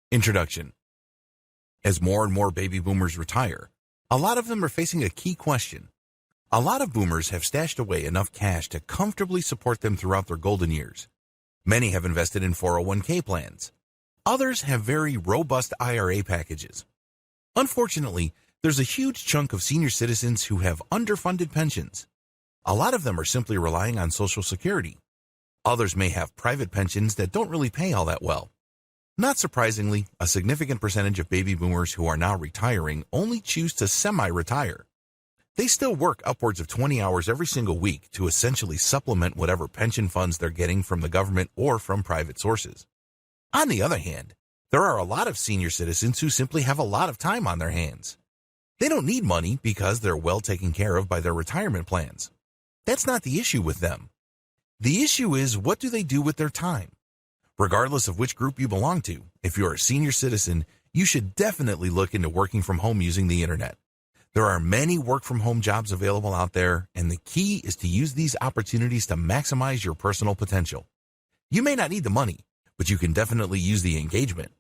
Introduction. As more and more baby boomers retire, a lot of them are facing a key question. A lot of boomers have stashed away enough cash to comfortably support them throughout their golden years. Many have invested in 401k plans. Others have very robust IRA packages. Unfortunately, there's a huge chunk of senior citizens who have underfunded pensions. A lot of them are simply relying on Social Security. Others may have private pensions that don't really pay all that well. Not surprisingly, a significant percentage of baby boomers who are now retiring only choose to semi-retire. They still work upwards of 20 hours every single week to essentially supplement whatever pension funds they're getting from the government or from private sources. On the other hand, there are a lot of senior citizens who simply have a lot of time on their hands. They don't need money because they're well taken care of by their retirement plans. That's not the issue with them. The issue is, what do they do with their time? Regardless of which group you belong to, if you're a senior citizen, you should definitely look into working from home using the internet. There are many work-from-home jobs available out there, and the key is to use these opportunities to maximize your personal potential. You may not need the money, but you can definitely use the engagement.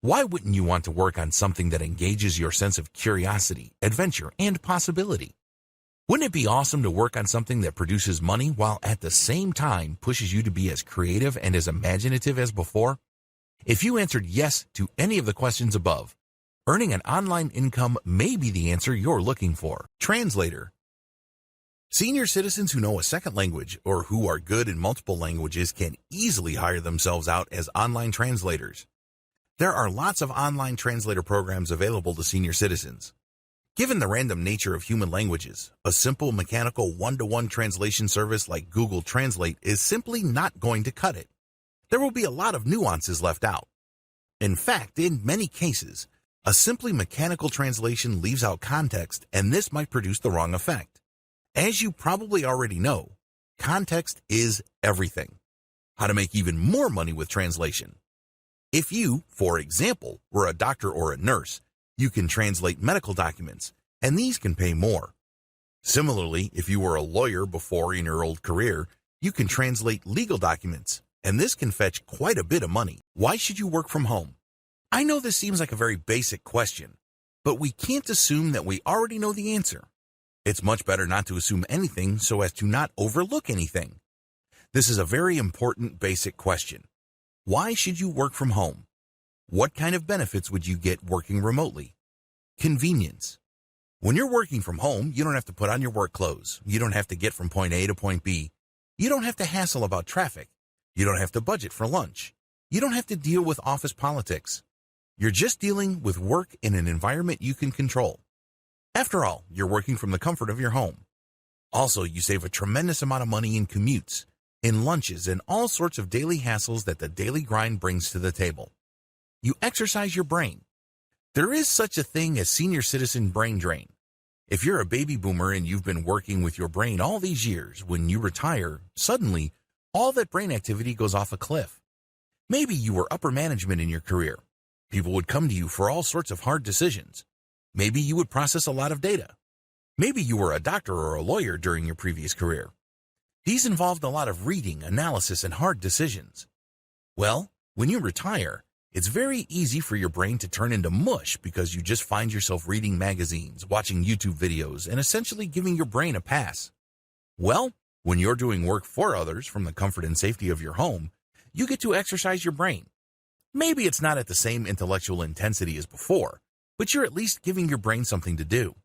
Why wouldn't you want to work on something that engages your sense of curiosity, adventure, and possibility? Wouldn't it be awesome to work on something that produces money while at the same time pushes you to be as creative and as imaginative as before? If you answered yes to any of the questions above, earning an online income may be the answer you're looking for. Translator. Senior citizens who know a second language or who are good in multiple languages can easily hire themselves out as online translators. There are lots of online translator programs available to senior citizens. Given the random nature of human languages, a simple mechanical one-to-one translation service like Google Translate is simply not going to cut it. There will be a lot of nuances left out. In fact, in many cases, a simply mechanical translation leaves out context, and this might produce the wrong effect. As you probably already know, context is everything. How to make even more money with translation. If you, for example, were a doctor or a nurse, you can translate medical documents, and these can pay more. Similarly, if you were a lawyer before in your old career, you can translate legal documents, and this can fetch quite a bit of money. Why should you work from home? I know this seems like a very basic question, but we can't assume that we already know the answer. It's much better not to assume anything so as to not overlook anything. This is a very important basic question. Why should you work from home? What kind of benefits would you get working remotely? Convenience. When you're working from home, you don't have to put on your work clothes. You don't have to get from point A to point B. You don't have to hassle about traffic. You don't have to budget for lunch. You don't have to deal with office politics. You're just dealing with work in an environment you can control. After all, you're working from the comfort of your home. Also, you save a tremendous amount of money in commutes, in lunches, and all sorts of daily hassles that the daily grind brings to the table. You exercise your brain. There is such a thing as senior citizen brain drain. If you're a baby boomer and you've been working with your brain all these years, when you retire, suddenly, all that brain activity goes off a cliff. Maybe you were upper management in your career. People would come to you for all sorts of hard decisions. Maybe you would process a lot of data. Maybe you were a doctor or a lawyer during your previous career. These involved a lot of reading, analysis, and hard decisions. Well, when you retire, it's very easy for your brain to turn into mush because you just find yourself reading magazines, watching YouTube videos, and essentially giving your brain a pass. Well, when you're doing work for others from the comfort and safety of your home, you get to exercise your brain. Maybe it's not at the same intellectual intensity as before, but you're at least giving your brain something to do.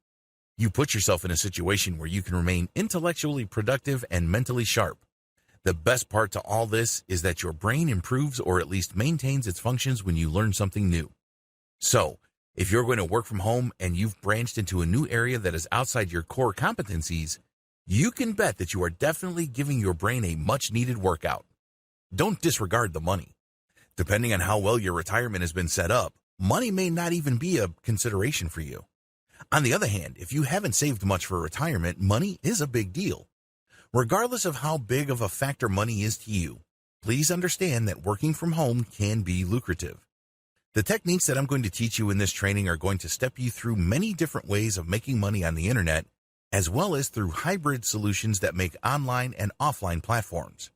You put yourself in a situation where you can remain intellectually productive and mentally sharp. The best part to all this is that your brain improves or at least maintains its functions when you learn something new. So, if you're going to work from home and you've branched into a new area that is outside your core competencies, you can bet that you are definitely giving your brain a much-needed workout. Don't disregard the money. Depending on how well your retirement has been set up, money may not even be a consideration for you. On the other hand, if you haven't saved much for retirement, money is a big deal. Regardless of how big of a factor money is to you, please understand that working from home can be lucrative. The techniques that I'm going to teach you in this training are going to step you through many different ways of making money on the internet, as well as through hybrid solutions that make online and offline platforms.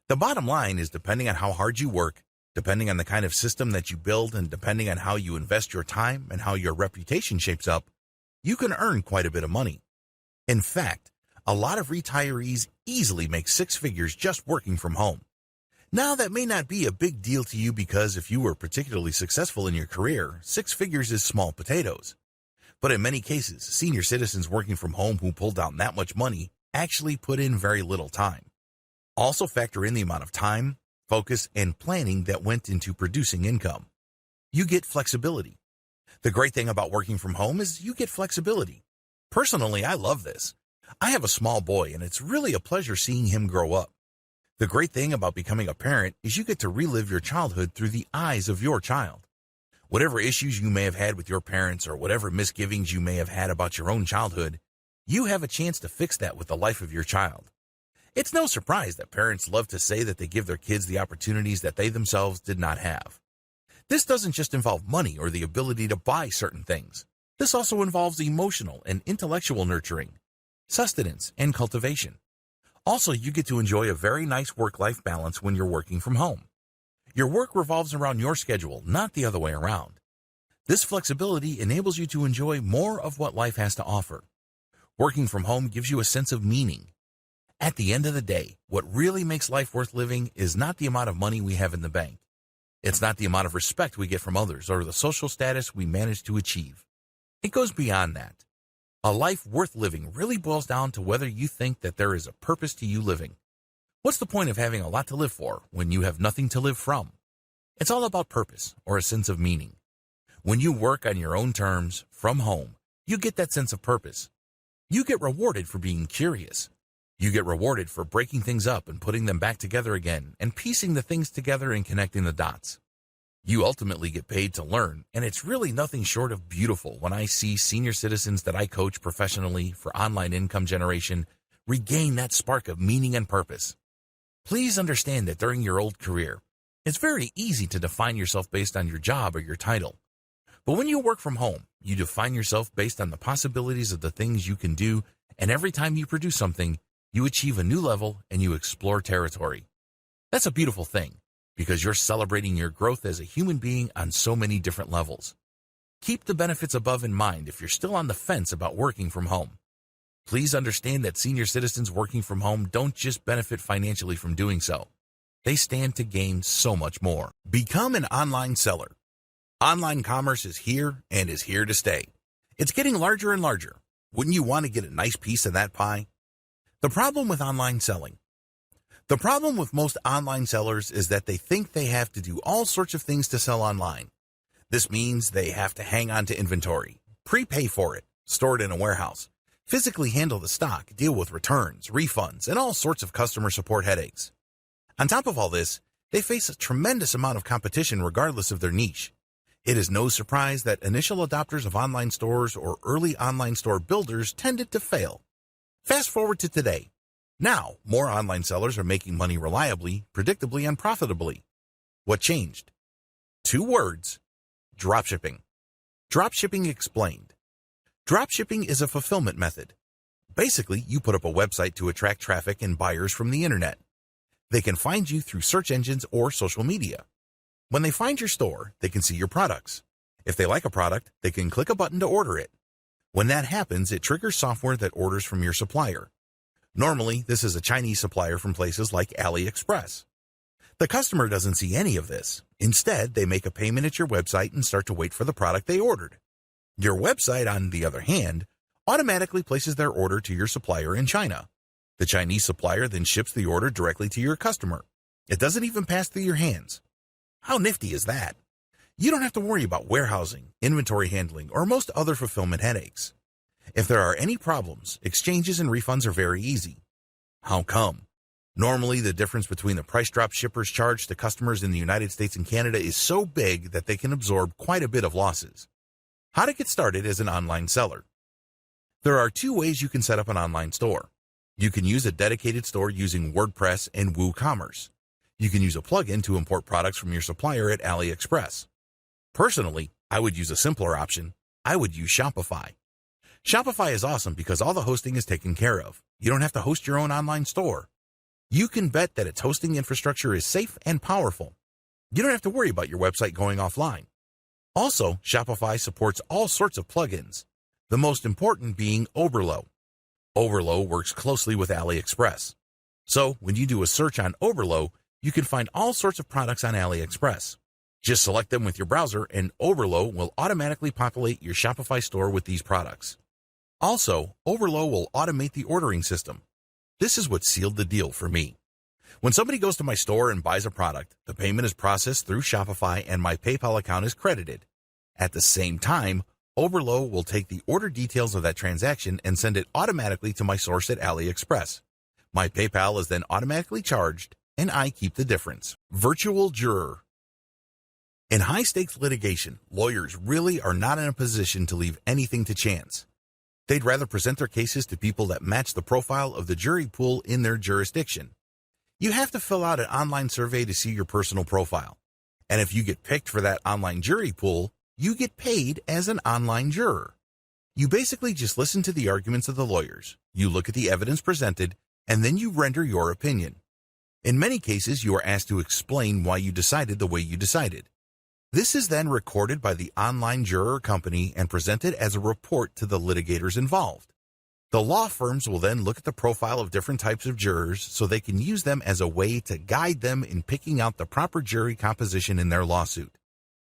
The bottom line is, depending on how hard you work, Depending on the kind of system that you build and depending on how you invest your time and how your reputation shapes up, you can earn quite a bit of money. In fact, a lot of retirees easily make six figures just working from home. Now, that may not be a big deal to you because if you were particularly successful in your career, six figures is small potatoes. But in many cases, senior citizens working from home who pulled out that much money actually put in very little time. Also factor in the amount of time, focus, and planning that went into producing income. You get flexibility. The great thing about working from home is you get flexibility. Personally, I love this. I have a small boy, and it's really a pleasure seeing him grow up. The great thing about becoming a parent is you get to relive your childhood through the eyes of your child. Whatever issues you may have had with your parents or whatever misgivings you may have had about your own childhood, you have a chance to fix that with the life of your child. It's no surprise that parents love to say that they give their kids the opportunities that they themselves did not have. This doesn't just involve money or the ability to buy certain things. This also involves emotional and intellectual nurturing, sustenance, and cultivation. Also, you get to enjoy a very nice work-life balance when you're working from home. Your work revolves around your schedule, not the other way around. This flexibility enables you to enjoy more of what life has to offer. Working from home gives you a sense of meaning. At the end of the day, what really makes life worth living is not the amount of money we have in the bank. It's not the amount of respect we get from others or the social status we manage to achieve. It goes beyond that. A life worth living really boils down to whether you think that there is a purpose to you living. What's the point of having a lot to live for when you have nothing to live from? It's all about purpose or a sense of meaning. When you work on your own terms, from home, you get that sense of purpose. You get rewarded for being curious. You get rewarded for breaking things up and putting them back together again and piecing the things together and connecting the dots. You ultimately get paid to learn, and it's really nothing short of beautiful when I see senior citizens that I coach professionally for online income generation regain that spark of meaning and purpose. Please understand that during your old career, it's very easy to define yourself based on your job or your title. But when you work from home, you define yourself based on the possibilities of the things you can do, and every time you produce something, you achieve a new level and you explore territory. That's a beautiful thing, because you're celebrating your growth as a human being on so many different levels. Keep the benefits above in mind if you're still on the fence about working from home. Please understand that senior citizens working from home don't just benefit financially from doing so. They stand to gain so much more. Become an online seller. Online commerce is here and is here to stay. It's getting larger and larger. Wouldn't you want to get a nice piece of that pie? The problem with online selling. The problem with most online sellers is that they think they have to do all sorts of things to sell online. This means they have to hang on to inventory, prepay for it, store it in a warehouse, physically handle the stock, deal with returns, refunds, and all sorts of customer support headaches. On top of all this, they face a tremendous amount of competition regardless of their niche. It is no surprise that initial adopters of online stores or early online store builders tended to fail. Fast forward to today. Now, more online sellers are making money reliably, predictably, and profitably. What changed? 2 words: dropshipping. Dropshipping explained. Dropshipping is a fulfillment method. Basically, you put up a website to attract traffic and buyers from the internet. They can find you through search engines or social media. When they find your store, they can see your products. If they like a product, they can click a button to order it. When that happens, it triggers software that orders from your supplier. Normally, this is a Chinese supplier from places like AliExpress. The customer doesn't see any of this. Instead, they make a payment at your website and start to wait for the product they ordered. Your website, on the other hand, automatically places their order to your supplier in China. The Chinese supplier then ships the order directly to your customer. It doesn't even pass through your hands. How nifty is that? You don't have to worry about warehousing, inventory handling, or most other fulfillment headaches. If there are any problems, exchanges and refunds are very easy. How come? Normally, the difference between the price drop shippers charge to customers in the United States and Canada is so big that they can absorb quite a bit of losses. How to get started as an online seller. There are 2 ways you can set up an online store. You can use a dedicated store using WordPress and WooCommerce. You can use a plugin to import products from your supplier at AliExpress. Personally, I would use a simpler option. I would use Shopify. Shopify is awesome because all the hosting is taken care of. You don't have to host your own online store. You can bet that its hosting infrastructure is safe and powerful. You don't have to worry about your website going offline. Also, Shopify supports all sorts of plugins, the most important being Oberlo. Oberlo works closely with AliExpress. So, when you do a search on Oberlo, you can find all sorts of products on AliExpress. Just select them with your browser and Oberlo will automatically populate your Shopify store with these products. Also, Oberlo will automate the ordering system. This is what sealed the deal for me. When somebody goes to my store and buys a product, the payment is processed through Shopify and my PayPal account is credited. At the same time, Oberlo will take the order details of that transaction and send it automatically to my source at AliExpress. My PayPal is then automatically charged, and I keep the difference. Virtual juror. In high-stakes litigation, lawyers really are not in a position to leave anything to chance. They'd rather present their cases to people that match the profile of the jury pool in their jurisdiction. You have to fill out an online survey to see your personal profile. And if you get picked for that online jury pool, you get paid as an online juror. You basically just listen to the arguments of the lawyers, you look at the evidence presented, and then you render your opinion. In many cases, you are asked to explain why you decided the way you decided. This is then recorded by the online juror company and presented as a report to the litigators involved. The law firms will then look at the profile of different types of jurors so they can use them as a way to guide them in picking out the proper jury composition in their lawsuit.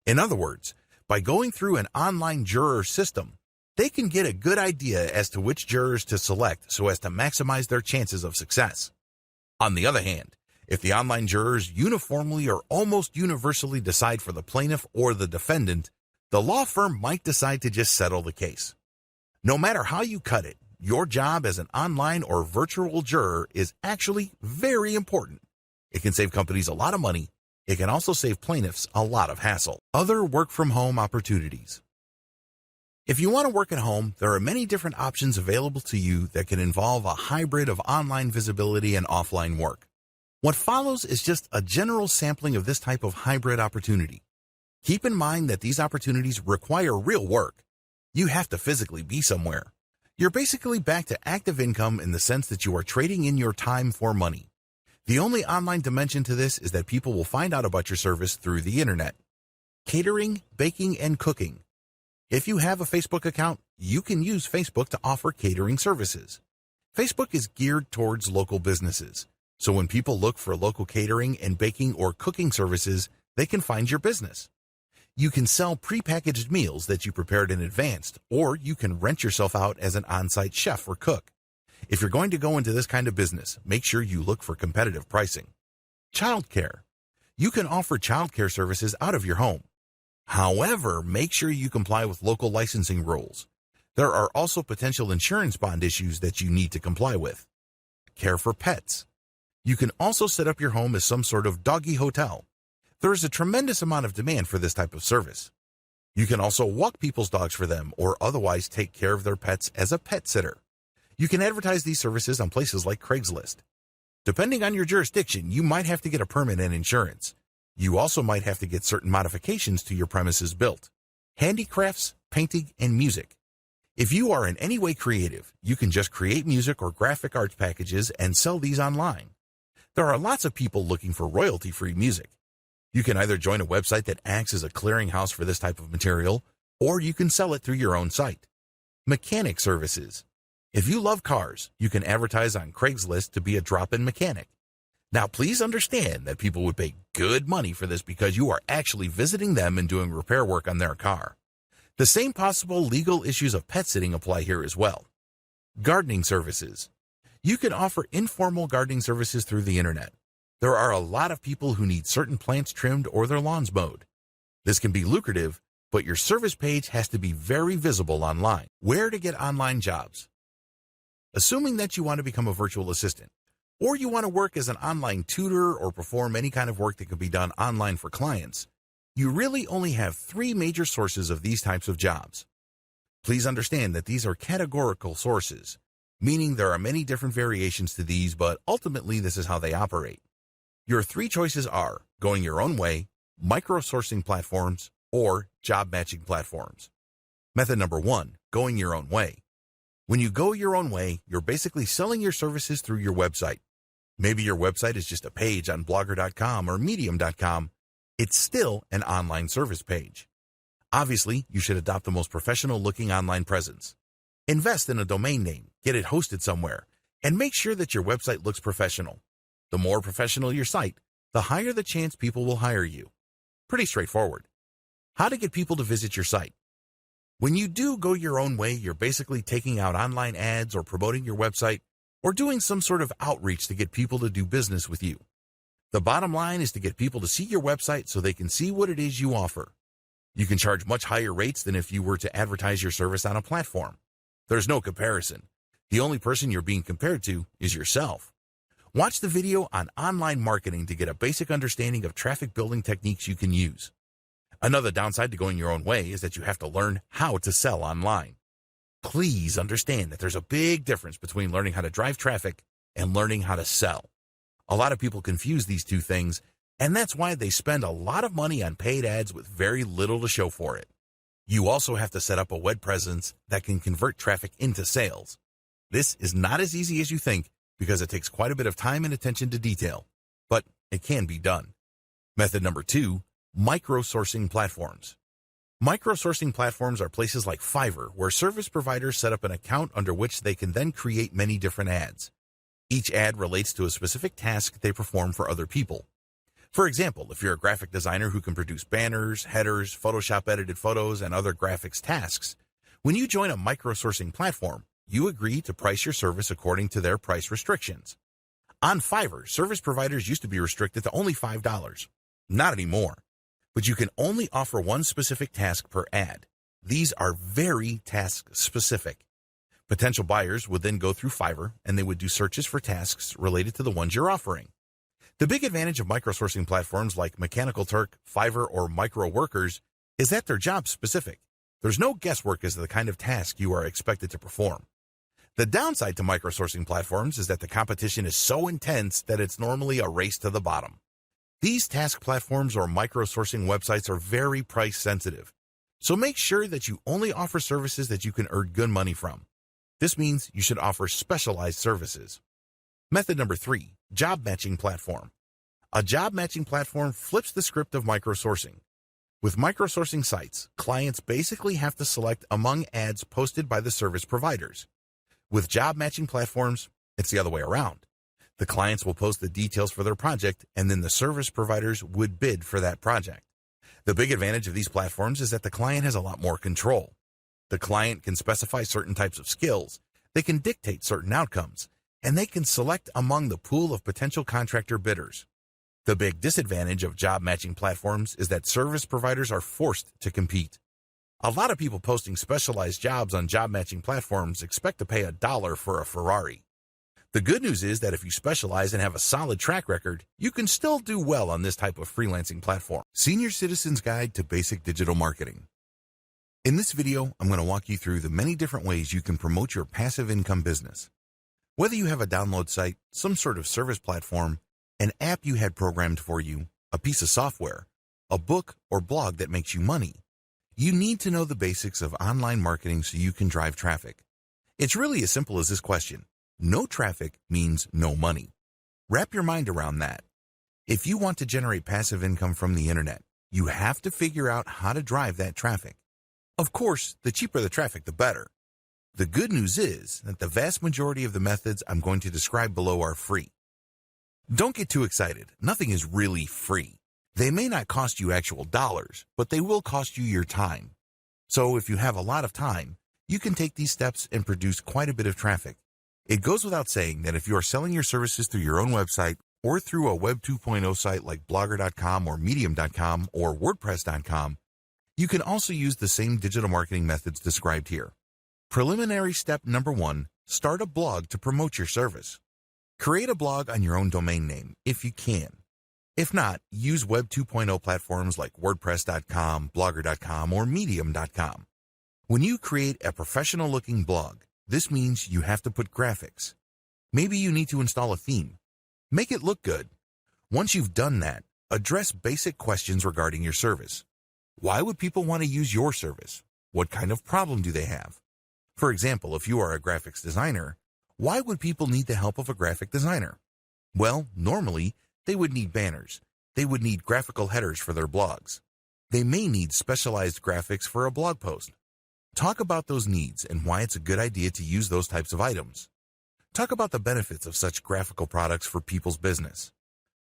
In other words, by going through an online juror system, they can get a good idea as to which jurors to select so as to maximize their chances of success. On the other hand, if the online jurors uniformly or almost universally decide for the plaintiff or the defendant, the law firm might decide to just settle the case. No matter how you cut it, your job as an online or virtual juror is actually very important. It can save companies a lot of money. It can also save plaintiffs a lot of hassle. Other work-from-home opportunities. If you want to work at home, there are many different options available to you that can involve a hybrid of online visibility and offline work. What follows is just a general sampling of this type of hybrid opportunity. Keep in mind that these opportunities require real work. You have to physically be somewhere. You're basically back to active income in the sense that you are trading in your time for money. The only online dimension to this is that people will find out about your service through the internet. Catering, baking, and cooking. If you have a Facebook account, you can use Facebook to offer catering services. Facebook is geared towards local businesses, so when people look for local catering and baking or cooking services, they can find your business. You can sell prepackaged meals that you prepared in advance, or you can rent yourself out as an on-site chef or cook. If you're going to go into this kind of business, make sure you look for competitive pricing. Childcare. You can offer childcare services out of your home. However, make sure you comply with local licensing rules. There are also potential insurance bond issues that you need to comply with. Care for pets. You can also set up your home as some sort of doggy hotel. There is a tremendous amount of demand for this type of service. You can also walk people's dogs for them or otherwise take care of their pets as a pet sitter. You can advertise these services on places like Craigslist. Depending on your jurisdiction, you might have to get a permit and insurance. You also might have to get certain modifications to your premises built. Handicrafts, painting, and music. If you are in any way creative, you can just create music or graphic arts packages and sell these online. There are lots of people looking for royalty-free music. You can either join a website that acts as a clearinghouse for this type of material, or you can sell it through your own site. Mechanic services. If you love cars, you can advertise on Craigslist to be a drop-in mechanic. Now, please understand that people would pay good money for this because you are actually visiting them and doing repair work on their car. The same possible legal issues of pet sitting apply here as well. Gardening services. You can offer informal gardening services through the internet. There are a lot of people who need certain plants trimmed or their lawns mowed. This can be lucrative, but your service page has to be very visible online. Where to get online jobs? Assuming that you want to become a virtual assistant, or you want to work as an online tutor or perform any kind of work that can be done online for clients, you really only have 3 major sources of these types of jobs. Please understand that these are categorical sources, meaning there are many different variations to these, but ultimately this is how they operate. Your 3 choices are going your own way, micro-sourcing platforms, or job matching platforms. Method number 1, going your own way. When you go your own way, you're basically selling your services through your website. Maybe your website is just a page on blogger.com or medium.com, It's still an online service page. Obviously, you should adopt the most professional-looking online presence. Invest in a domain name, get it hosted somewhere, and make sure that your website looks professional. The more professional your site, the higher the chance people will hire you. Pretty straightforward. How to get people to visit your site. When you do go your own way, you're basically taking out online ads or promoting your website or doing some sort of outreach to get people to do business with you. The bottom line is to get people to see your website so they can see what it is you offer. You can charge much higher rates than if you were to advertise your service on a platform. There's no comparison. The only person you're being compared to is yourself. Watch the video on online marketing to get a basic understanding of traffic building techniques you can use. Another downside to going your own way is that you have to learn how to sell online. Please understand that there's a big difference between learning how to drive traffic and learning how to sell. A lot of people confuse these two things, and that's why they spend a lot of money on paid ads with very little to show for it. You also have to set up a web presence that can convert traffic into sales. This is not as easy as you think because it takes quite a bit of time and attention to detail, but it can be done. Method number 2, micro-sourcing platforms. Micro-sourcing platforms are places like Fiverr where service providers set up an account under which they can then create many different ads. Each ad relates to a specific task they perform for other people. For example, if you're a graphic designer who can produce banners, headers, Photoshop-edited photos, and other graphics tasks, when you join a micro-sourcing platform, you agree to price your service according to their price restrictions. On Fiverr, service providers used to be restricted to only $5. Not anymore. But you can only offer one specific task per ad. These are very task-specific. Potential buyers would then go through Fiverr, and they would do searches for tasks related to the ones you're offering. The big advantage of micro-sourcing platforms like Mechanical Turk, Fiverr, or Micro Workers is that they're job-specific. There's no guesswork as to the kind of task you are expected to perform. The downside to micro-sourcing platforms is that the competition is so intense that it's normally a race to the bottom. These task platforms or micro-sourcing websites are very price-sensitive, so make sure that you only offer services that you can earn good money from. This means you should offer specialized services. Method number 3, job matching platform. A job matching platform flips the script of micro-sourcing. With micro-sourcing sites, clients basically have to select among ads posted by the service providers. With job matching platforms, it's the other way around. The clients will post the details for their project, and then the service providers would bid for that project. The big advantage of these platforms is that the client has a lot more control. The client can specify certain types of skills, they can dictate certain outcomes, and they can select among the pool of potential contractor bidders. The big disadvantage of job matching platforms is that service providers are forced to compete. A lot of people posting specialized jobs on job matching platforms expect to pay $1 for a Ferrari. The good news is that if you specialize and have a solid track record, you can still do well on this type of freelancing platform. Senior Citizen's Guide to Basic Digital Marketing. In this video, I'm going to walk you through the many different ways you can promote your passive income business. Whether you have a download site, some sort of service platform, an app you had programmed for you, a piece of software, a book or blog that makes you money, you need to know the basics of online marketing so you can drive traffic. It's really as simple as this question. No traffic means no money. Wrap your mind around that. If you want to generate passive income from the internet, you have to figure out how to drive that traffic. Of course, the cheaper the traffic, the better. The good news is that the vast majority of the methods I'm going to describe below are free. Don't get too excited. Nothing is really free. They may not cost you actual dollars, but they will cost you your time. So if you have a lot of time, you can take these steps and produce quite a bit of traffic. It goes without saying that if you are selling your services through your own website or through a Web 2.0 site like Blogger.com or Medium.com or WordPress.com, you can also use the same digital marketing methods described here. Preliminary step number 1, start a blog to promote your service. Create a blog on your own domain name if you can. If not, use Web 2.0 platforms like WordPress.com, Blogger.com, or Medium.com. When you create a professional-looking blog, this means you have to put graphics. Maybe you need to install a theme. Make it look good. Once you've done that, address basic questions regarding your service. Why would people want to use your service? What kind of problem do they have? For example, if you are a graphics designer, why would people need the help of a graphic designer? Well, normally, they would need banners. They would need graphical headers for their blogs. They may need specialized graphics for a blog post. Talk about those needs and why it's a good idea to use those types of items. Talk about the benefits of such graphical products for people's business.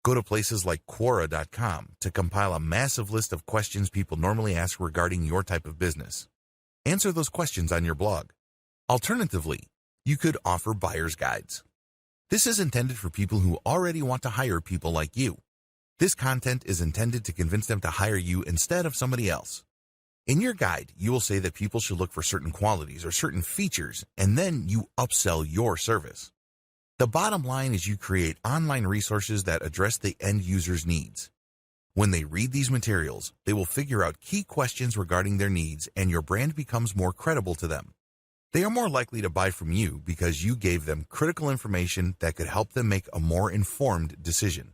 Go to places like Quora.com to compile a massive list of questions people normally ask regarding your type of business. Answer those questions on your blog. Alternatively, you could offer buyer's guides. This is intended for people who already want to hire people like you. This content is intended to convince them to hire you instead of somebody else. In your guide, you will say that people should look for certain qualities or certain features, and then you upsell your service. The bottom line is you create online resources that address the end user's needs. When they read these materials, they will figure out key questions regarding their needs, and your brand becomes more credible to them. They are more likely to buy from you because you gave them critical information that could help them make a more informed decision.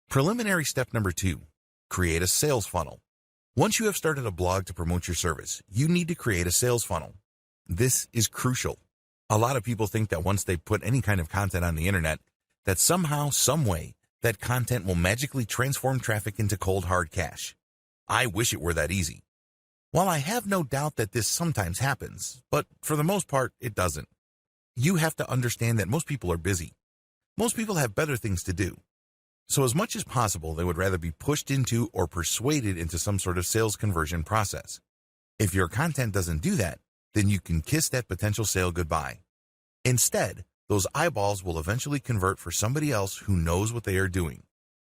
Preliminary step number 2, create a sales funnel. Once you have started a blog to promote your service, you need to create a sales funnel. This is crucial. A lot of people think that once they put any kind of content on the internet, that somehow, some way, that content will magically transform traffic into cold hard cash. I wish it were that easy. While I have no doubt that this sometimes happens, but for the most part, it doesn't. You have to understand that most people are busy. Most people have better things to do. So as much as possible, they would rather be pushed into or persuaded into some sort of sales conversion process. If your content doesn't do that, then you can kiss that potential sale goodbye. Instead, those eyeballs will eventually convert for somebody else who knows what they are doing.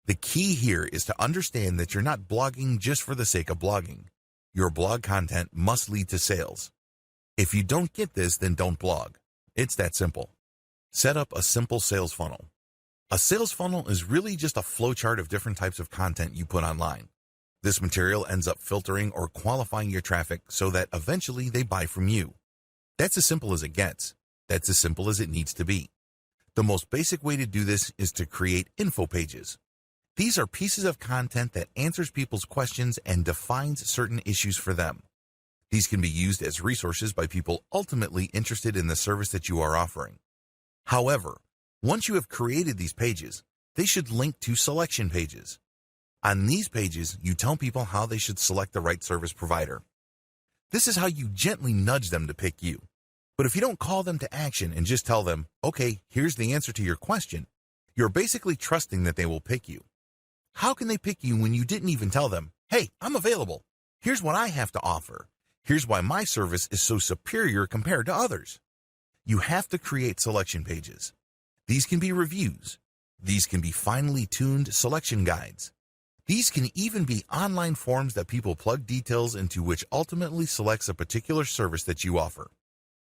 The key here is to understand that you're not blogging just for the sake of blogging. Your blog content must lead to sales. If you don't get this, then don't blog. It's that simple. Set up a simple sales funnel. A sales funnel is really just a flowchart of different types of content you put online. This material ends up filtering or qualifying your traffic so that eventually they buy from you. That's as simple as it gets. That's as simple as it needs to be. The most basic way to do this is to create info pages. These are pieces of content that answers people's questions and defines certain issues for them. These can be used as resources by people ultimately interested in the service that you are offering. However, once you have created these pages, they should link to selection pages. On these pages, you tell people how they should select the right service provider. This is how you gently nudge them to pick you. But if you don't call them to action and just tell them, okay, here's the answer to your question, you're basically trusting that they will pick you. How can they pick you when you didn't even tell them, hey, I'm available. Here's what I have to offer. Here's why my service is so superior compared to others. You have to create selection pages. These can be reviews. These can be finely tuned selection guides. These can even be online forms that people plug details into, which ultimately selects a particular service that you offer.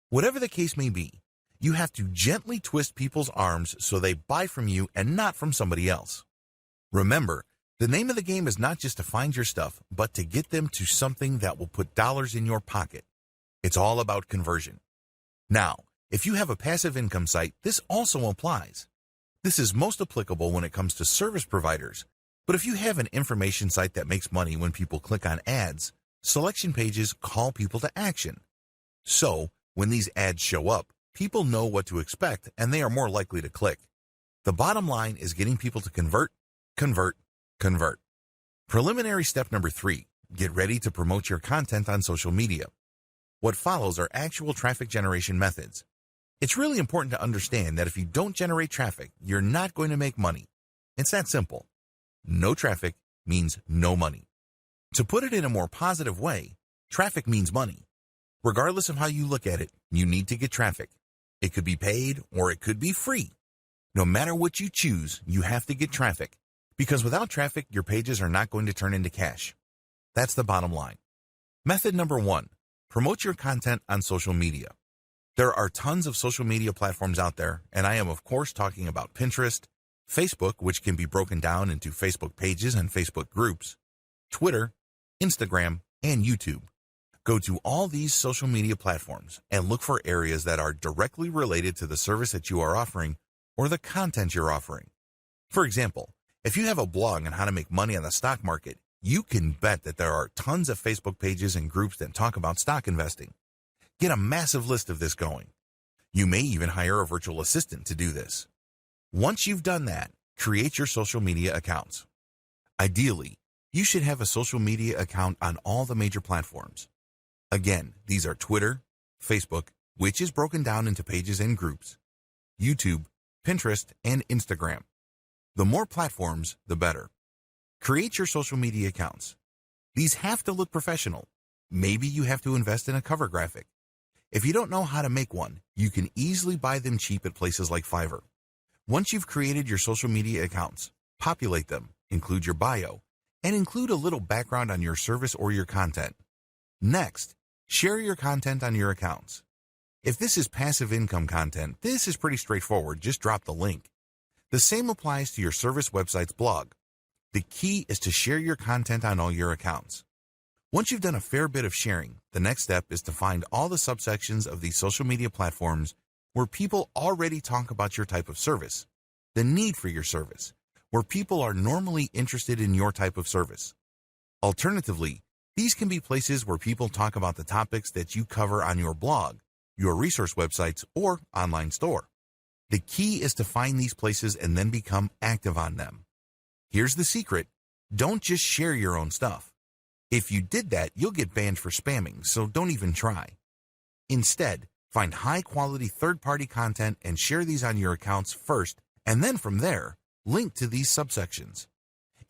Whatever the case may be, you have to gently twist people's arms so they buy from you and not from somebody else. Remember, the name of the game is not just to find your stuff, but to get them to something that will put dollars in your pocket. It's all about conversion. Now, if you have a passive income site, this also applies. This is most applicable when it comes to service providers, but if you have an information site that makes money when people click on ads, selection pages call people to action. So, when these ads show up, people know what to expect and they are more likely to click. The bottom line is getting people to convert, convert, convert. Preliminary step number 3, get ready to promote your content on social media. What follows are actual traffic generation methods. It's really important to understand that if you don't generate traffic, you're not going to make money. It's that simple. No traffic means no money. To put it in a more positive way, traffic means money. Regardless of how you look at it, you need to get traffic. It could be paid or it could be free. No matter what you choose, you have to get traffic. Because without traffic, your pages are not going to turn into cash. That's the bottom line. Method number 1, promote your content on social media. There are tons of social media platforms out there, and I am of course talking about Pinterest, Facebook, which can be broken down into Facebook pages and Facebook groups, Twitter, Instagram, and YouTube. Go to all these social media platforms and look for areas that are directly related to the service that you are offering or the content you're offering. For example, if you have a blog on how to make money on the stock market, you can bet that there are tons of Facebook pages and groups that talk about stock investing. Get a massive list of this going. You may even hire a virtual assistant to do this. Once you've done that, create your social media accounts. Ideally, you should have a social media account on all the major platforms. Again, these are Twitter, Facebook, which is broken down into pages and groups, YouTube, Pinterest, and Instagram. The more platforms, the better. Create your social media accounts. These have to look professional. Maybe you have to invest in a cover graphic. If you don't know how to make one, you can easily buy them cheap at places like Fiverr. Once you've created your social media accounts, populate them, include your bio, and include a little background on your service or your content. Next, share your content on your accounts. If this is passive income content, this is pretty straightforward. Just drop the link. The same applies to your service website's blog. The key is to share your content on all your accounts. Once you've done a fair bit of sharing, the next step is to find all the subsections of these social media platforms where people already talk about your type of service, the need for your service, where people are normally interested in your type of service. Alternatively, these can be places where people talk about the topics that you cover on your blog, your resource websites, or online store. The key is to find these places and then become active on them. Here's the secret. Don't just share your own stuff. If you did that, you'll get banned for spamming, so don't even try. Instead, find high-quality third-party content and share these on your accounts first, and then from there, link to these subsections.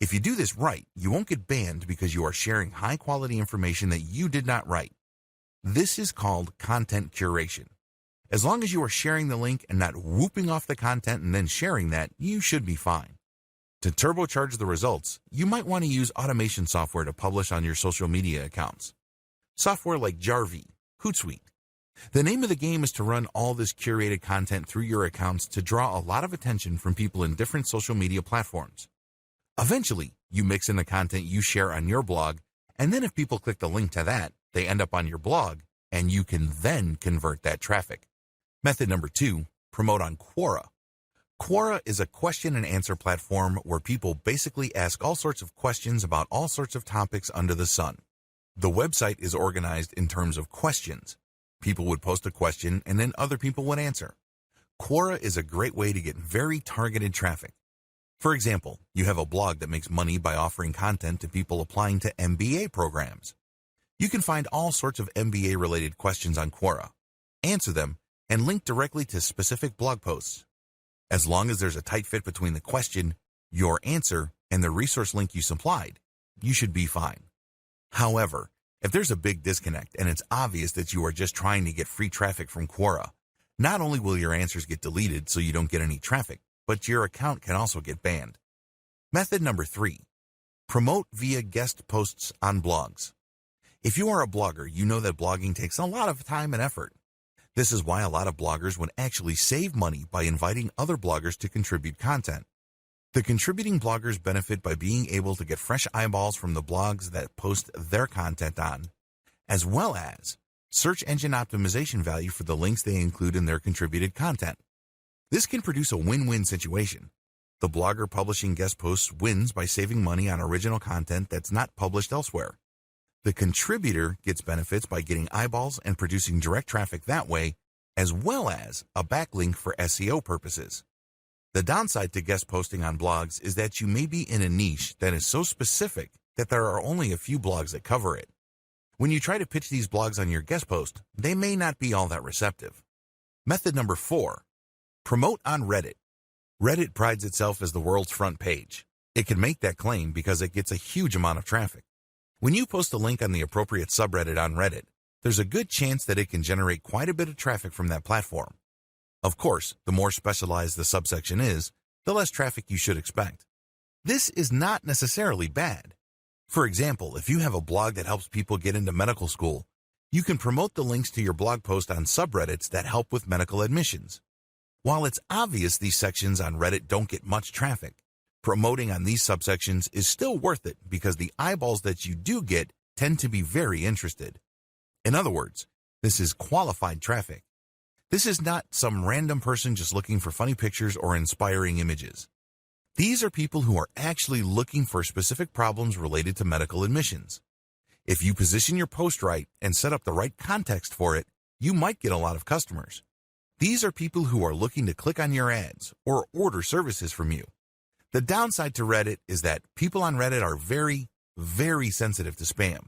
If you do this right, you won't get banned because you are sharing high-quality information that you did not write. This is called content curation. As long as you are sharing the link and not whooping off the content and then sharing that, you should be fine. To turbocharge the results, you might want to use automation software to publish on your social media accounts. Software like Jarvee, Hootsuite. The name of the game is to run all this curated content through your accounts to draw a lot of attention from people in different social media platforms. Eventually, you mix in the content you share on your blog, and then if people click the link to that, they end up on your blog, and you can then convert that traffic. Method number 2, promote on Quora. Quora is a question and answer platform where people basically ask all sorts of questions about all sorts of topics under the sun. The website is organized in terms of questions. People would post a question and then other people would answer. Quora is a great way to get very targeted traffic. For example, you have a blog that makes money by offering content to people applying to MBA programs. You can find all sorts of MBA-related questions on Quora, answer them, and link directly to specific blog posts. As long as there's a tight fit between the question, your answer, and the resource link you supplied, you should be fine. However, if there's a big disconnect and it's obvious that you are just trying to get free traffic from Quora, not only will your answers get deleted so you don't get any traffic, but your account can also get banned. Method number 3, promote via guest posts on blogs. If you are a blogger, you know that blogging takes a lot of time and effort. This is why a lot of bloggers would actually save money by inviting other bloggers to contribute content. The contributing bloggers benefit by being able to get fresh eyeballs from the blogs that post their content on, as well as search engine optimization value for the links they include in their contributed content. This can produce a win-win situation. The blogger publishing guest posts wins by saving money on original content that's not published elsewhere. The contributor gets benefits by getting eyeballs and producing direct traffic that way, as well as a backlink for SEO purposes. The downside to guest posting on blogs is that you may be in a niche that is so specific that there are only a few blogs that cover it. When you try to pitch these blogs on your guest post, they may not be all that receptive. Method number 4, promote on Reddit. Reddit prides itself as the world's front page. It can make that claim because it gets a huge amount of traffic. When you post a link on the appropriate subreddit on Reddit, there's a good chance that it can generate quite a bit of traffic from that platform. Of course, the more specialized the subsection is, the less traffic you should expect. This is not necessarily bad. For example, if you have a blog that helps people get into medical school, you can promote the links to your blog post on subreddits that help with medical admissions. While it's obvious these sections on Reddit don't get much traffic, promoting on these subsections is still worth it because the eyeballs that you do get tend to be very interested. In other words, this is qualified traffic. This is not some random person just looking for funny pictures or inspiring images. These are people who are actually looking for specific problems related to medical admissions. If you position your post right and set up the right context for it, you might get a lot of customers. These are people who are looking to click on your ads or order services from you. The downside to Reddit is that people on Reddit are very, very sensitive to spam.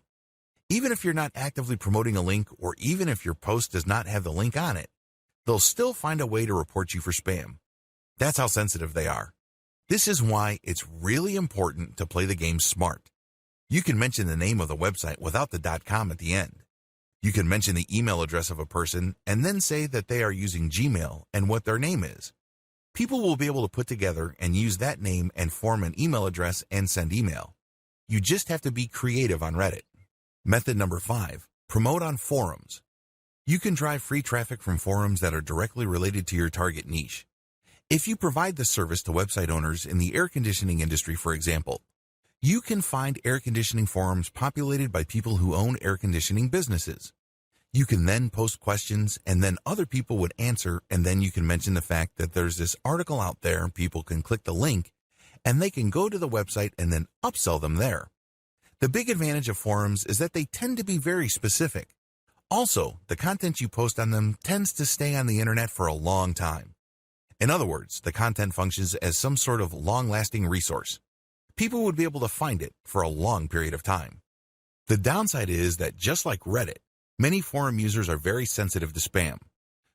Even if you're not actively promoting a link, or even if your post does not have the link on it, they'll still find a way to report you for spam. That's how sensitive they are. This is why it's really important to play the game smart. You can mention the name of the website without the .com at the end. You can mention the email address of a person and then say that they are using Gmail and what their name is. People will be able to put together and use that name and form an email address and send email. You just have to be creative on Reddit. Method number 5, promote on forums. You can drive free traffic from forums that are directly related to your target niche. If you provide this service to website owners in the air conditioning industry, for example, you can find air conditioning forums populated by people who own air conditioning businesses. You can then post questions, and then other people would answer, and then you can mention the fact that there's this article out there. People can click the link, and they can go to the website and then upsell them there. The big advantage of forums is that they tend to be very specific. Also, the content you post on them tends to stay on the internet for a long time. In other words, the content functions as some sort of long-lasting resource. People would be able to find it for a long period of time. The downside is that just like Reddit, many forum users are very sensitive to spam.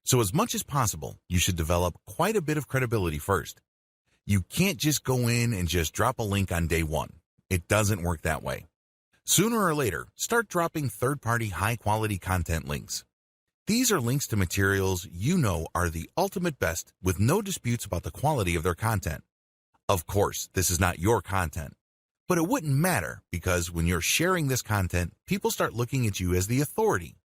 So as much as possible, you should develop quite a bit of credibility first. You can't just go in and just drop a link on day one. It doesn't work that way. Sooner or later, start dropping third-party high-quality content links. These are links to materials you know are the ultimate best with no disputes about the quality of their content. Of course, this is not your content, but it wouldn't matter because when you're sharing this content, people start looking at you as the authority.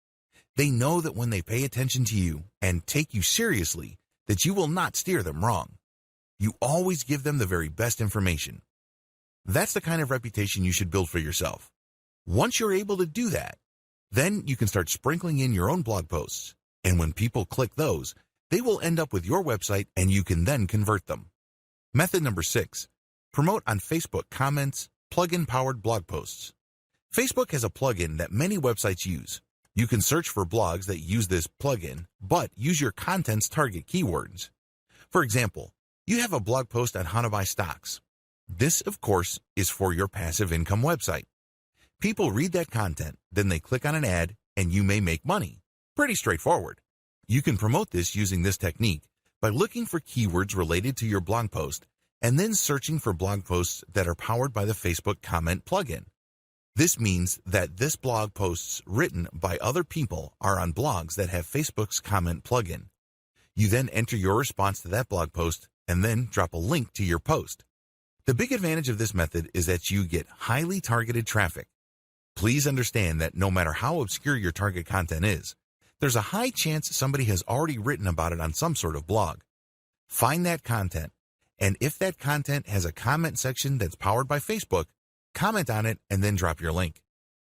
They know that when they pay attention to you and take you seriously, that you will not steer them wrong. You always give them the very best information. That's the kind of reputation you should build for yourself. Once you're able to do that, then you can start sprinkling in your own blog posts, and when people click those, they will end up with your website and you can then convert them. Method number 6, promote on Facebook comments, plugin-powered blog posts. Facebook has a plugin that many websites use. You can search for blogs that use this plugin, but use your content's target keywords. For example, you have a blog post on how to buy stocks. This, of course, is for your passive income website. People read that content, then they click on an ad, and you may make money. Pretty straightforward. You can promote this using this technique by looking for keywords related to your blog post and then searching for blog posts that are powered by the Facebook comment plugin. This means that this blog posts written by other people are on blogs that have Facebook's comment plugin. You then enter your response to that blog post and then drop a link to your post. The big advantage of this method is that you get highly targeted traffic. Please understand that no matter how obscure your target content is, there's a high chance somebody has already written about it on some sort of blog. Find that content, and if that content has a comment section that's powered by Facebook, comment on it and then drop your link.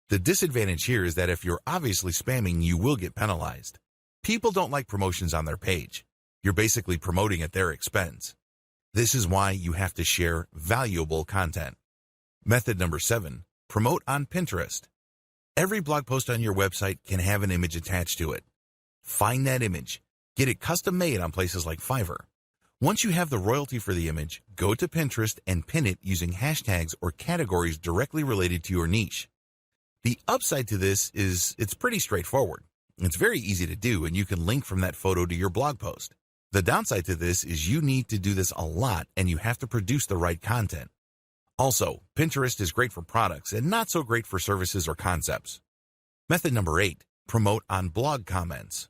The disadvantage here is that if you're obviously spamming, you will get penalized. People don't like promotions on their page. You're basically promoting at their expense. This is why you have to share valuable content. Method number 7, promote on Pinterest. Every blog post on your website can have an image attached to it. Find that image. Get it custom made on places like Fiverr. Once you have the royalty for the image, go to Pinterest and pin it using hashtags or categories directly related to your niche. The upside to this is it's pretty straightforward. It's very easy to do, and you can link from that photo to your blog post. The downside to this is you need to do this a lot and you have to produce the right content. Also, Pinterest is great for products and not so great for services or concepts. Method number 8, promote on blog comments.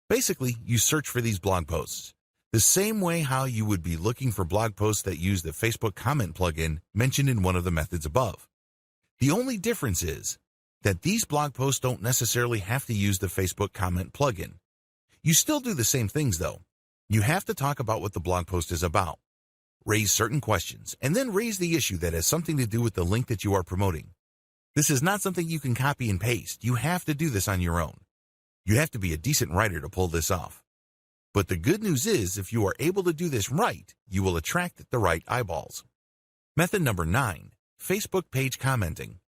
Basically, you search for these blog posts. The same way how you would be looking for blog posts that use the Facebook comment plugin mentioned in one of the methods above. The only difference is that these blog posts don't necessarily have to use the Facebook comment plugin. You still do the same things though. You have to talk about what the blog post is about. Raise certain questions, and then raise the issue that has something to do with the link that you are promoting. This is not something you can copy and paste. You have to do this on your own. You have to be a decent writer to pull this off. But the good news is, if you are able to do this right, you will attract the right eyeballs. Method number 9, Facebook page commenting.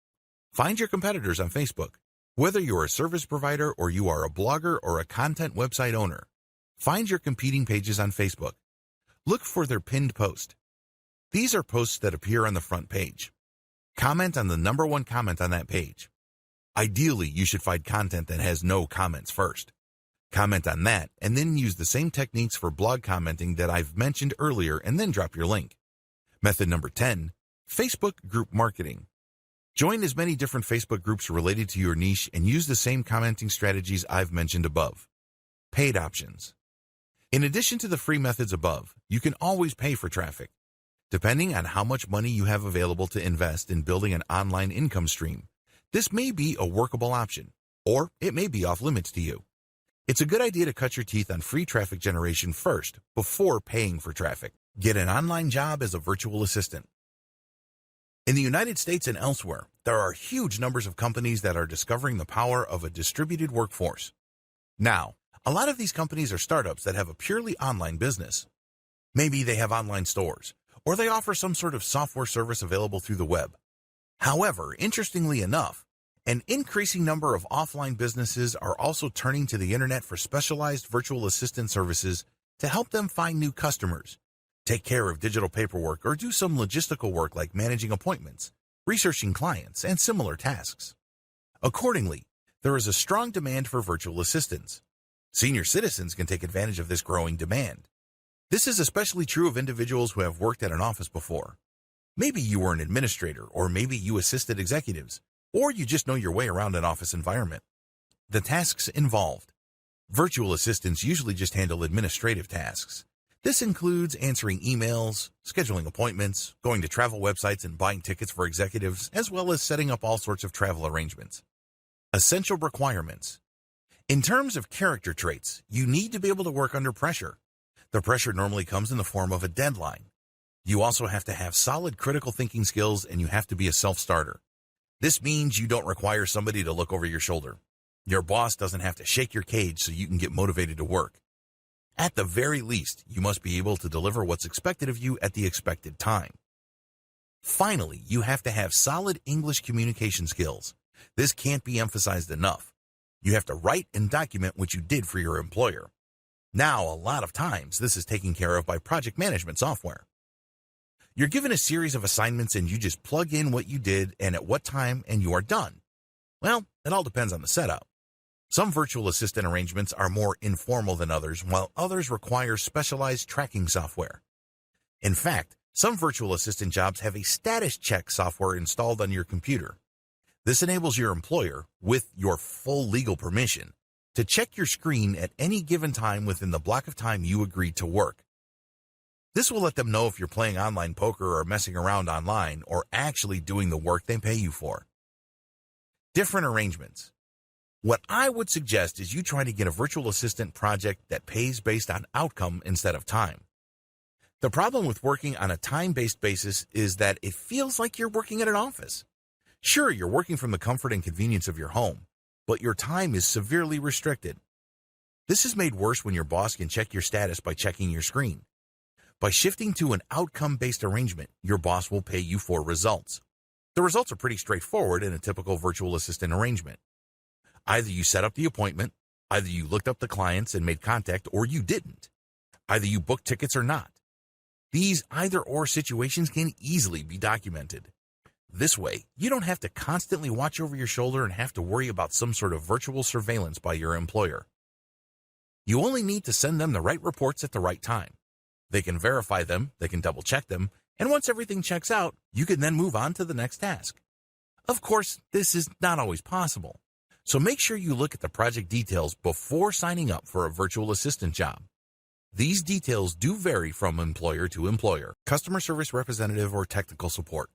Find your competitors on Facebook. Whether you're a service provider or you are a blogger or a content website owner, find your competing pages on Facebook. Look for their pinned post. These are posts that appear on the front page. Comment on the number one comment on that page. Ideally, you should find content that has no comments first. Comment on that, and then use the same techniques for blog commenting that I've mentioned earlier, and then drop your link. Method number 10, Facebook group marketing. Join as many different Facebook groups related to your niche and use the same commenting strategies I've mentioned above. Paid options. In addition to the free methods above, you can always pay for traffic. Depending on how much money you have available to invest in building an online income stream, this may be a workable option, or it may be off limits to you. It's a good idea to cut your teeth on free traffic generation first before paying for traffic. Get an online job as a virtual assistant. In the United States and elsewhere, there are huge numbers of companies that are discovering the power of a distributed workforce. Now, a lot of these companies are startups that have a purely online business. Maybe they have online stores, or they offer some sort of software service available through the web. However, interestingly enough, an increasing number of offline businesses are also turning to the internet for specialized virtual assistant services to help them find new customers, take care of digital paperwork, or do some logistical work like managing appointments, researching clients, and similar tasks. Accordingly, there is a strong demand for virtual assistants. Senior citizens can take advantage of this growing demand. This is especially true of individuals who have worked at an office before. Maybe you were an administrator, or maybe you assisted executives, or you just know your way around an office environment. The tasks involved. Virtual assistants usually just handle administrative tasks. This includes answering emails, scheduling appointments, going to travel websites and buying tickets for executives, as well as setting up all sorts of travel arrangements. Essential requirements. In terms of character traits, you need to be able to work under pressure. The pressure normally comes in the form of a deadline. You also have to have solid critical thinking skills, and you have to be a self-starter. This means you don't require somebody to look over your shoulder. Your boss doesn't have to shake your cage so you can get motivated to work. At the very least, you must be able to deliver what's expected of you at the expected time. Finally, you have to have solid English communication skills. This can't be emphasized enough. You have to write and document what you did for your employer. Now, a lot of times, this is taken care of by project management software. You're given a series of assignments and you just plug in what you did and at what time, and you are done. Well, it all depends on the setup. Some virtual assistant arrangements are more informal than others, while others require specialized tracking software. In fact, some virtual assistant jobs have a status check software installed on your computer. This enables your employer, with your full legal permission, to check your screen at any given time within the block of time you agreed to work. This will let them know if you're playing online poker or messing around online, or actually doing the work they pay you for. Different arrangements. What I would suggest is you try to get a virtual assistant project that pays based on outcome instead of time. The problem with working on a time-based basis is that it feels like you're working at an office. Sure, you're working from the comfort and convenience of your home, but your time is severely restricted. This is made worse when your boss can check your status by checking your screen. By shifting to an outcome-based arrangement, your boss will pay you for results. The results are pretty straightforward in a typical virtual assistant arrangement. Either you set up the appointment, either you looked up the clients and made contact, or you didn't. Either you booked tickets or not. These either-or situations can easily be documented. This way, you don't have to constantly watch over your shoulder and have to worry about some sort of virtual surveillance by your employer. You only need to send them the right reports at the right time. They can verify them, they can double-check them, and once everything checks out, you can then move on to the next task. Of course, this is not always possible, so make sure you look at the project details before signing up for a virtual assistant job. These details do vary from employer to employer, customer service representative, or technical support.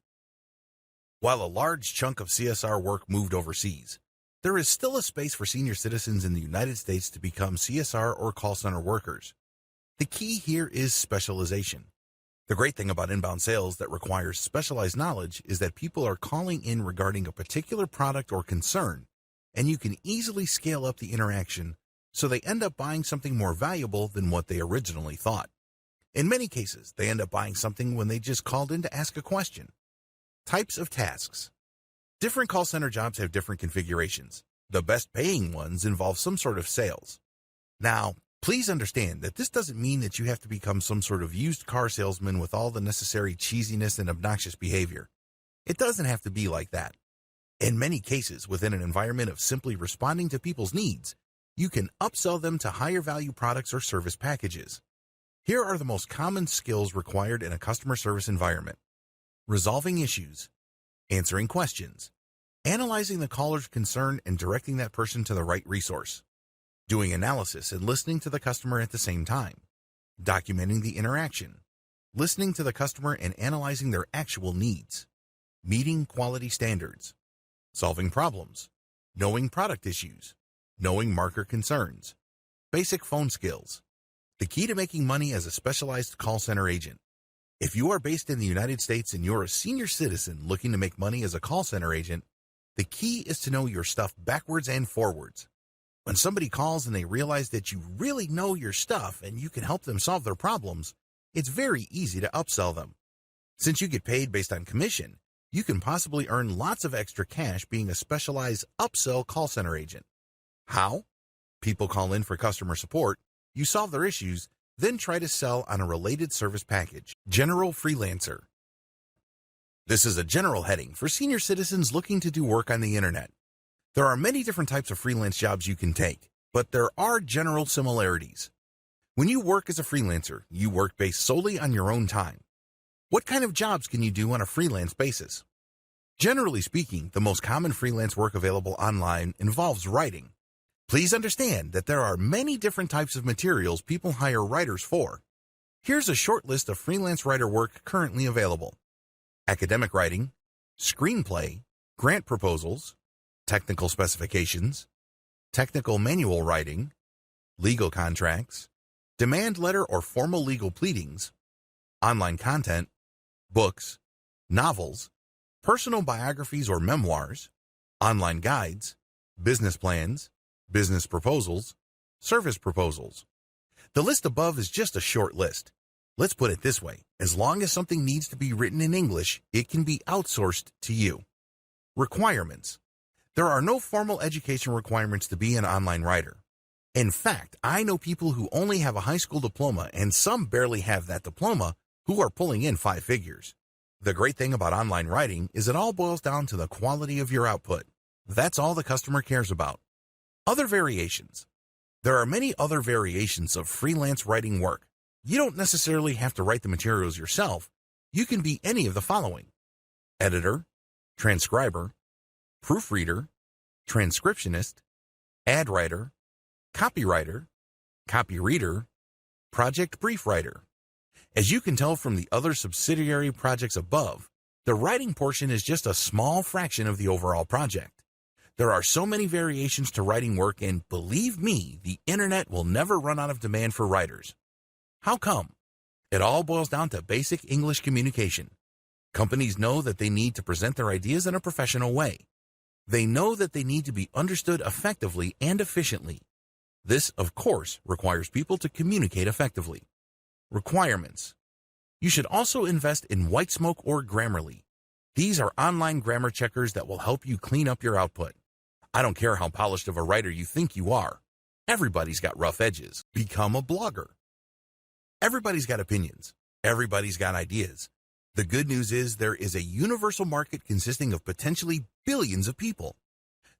While a large chunk of CSR work moved overseas, there is still a space for senior citizens in the United States to become CSR or call center workers. The key here is specialization. The great thing about inbound sales that requires specialized knowledge is that people are calling in regarding a particular product or concern, and you can easily scale up the interaction so they end up buying something more valuable than what they originally thought. In many cases, they end up buying something when they just called in to ask a question. Types of tasks. Different call center jobs have different configurations. The best paying ones involve some sort of sales. Now, Please understand that this doesn't mean that you have to become some sort of used car salesman with all the necessary cheesiness and obnoxious behavior. It doesn't have to be like that. In many cases, within an environment of simply responding to people's needs, you can upsell them to higher value products or service packages. Here are the most common skills required in a customer service environment: resolving issues, answering questions, analyzing the caller's concern and directing that person to the right resource, doing analysis and listening to the customer at the same time, documenting the interaction, listening to the customer and analyzing their actual needs, meeting quality standards, solving problems, knowing product issues, knowing marker concerns, basic phone skills. The key to making money as a specialized call center agent. If you are based in the United States and you're a senior citizen looking to make money as a call center agent, the key is to know your stuff backwards and forwards. When somebody calls and they realize that you really know your stuff and you can help them solve their problems, it's very easy to upsell them. Since you get paid based on commission, you can possibly earn lots of extra cash being a specialized upsell call center agent. How? People call in for customer support, you solve their issues, then try to sell on a related service package. General freelancer. This is a general heading for senior citizens looking to do work on the internet. There are many different types of freelance jobs you can take, but there are general similarities. When you work as a freelancer, you work based solely on your own time. What kind of jobs can you do on a freelance basis? Generally speaking, the most common freelance work available online involves writing. Please understand that there are many different types of materials people hire writers for. Here's a short list of freelance writer work currently available: academic writing, screenplay, grant proposals, technical specifications, technical manual writing, legal contracts, demand letter or formal legal pleadings, online content, books, novels, personal biographies or memoirs, online guides, business plans, business proposals, service proposals. The list above is just a short list. Let's put it this way: as long as something needs to be written in English, it can be outsourced to you. Requirements. There are no formal education requirements to be an online writer. In fact, I know people who only have a high school diploma and some barely have that diploma who are pulling in 5 figures. The great thing about online writing is it all boils down to the quality of your output. That's all the customer cares about. Other variations. There are many other variations of freelance writing work. You don't necessarily have to write the materials yourself. You can be any of the following: editor, transcriber, proofreader, transcriptionist, ad writer, copywriter, copy reader, project brief writer. As you can tell from the other subsidiary projects above, the writing portion is just a small fraction of the overall project. There are so many variations to writing work, and believe me, the internet will never run out of demand for writers. How come? It all boils down to basic English communication. Companies know that they need to present their ideas in a professional way. They know that they need to be understood effectively and efficiently. This, of course, requires people to communicate effectively. Requirements. You should also invest in Whitesmoke or Grammarly. These are online grammar checkers that will help you clean up your output. I don't care how polished of a writer you think you are. Everybody's got rough edges. Become a blogger. Everybody's got opinions. Everybody's got ideas. The good news is there is a universal market consisting of potentially billions of people.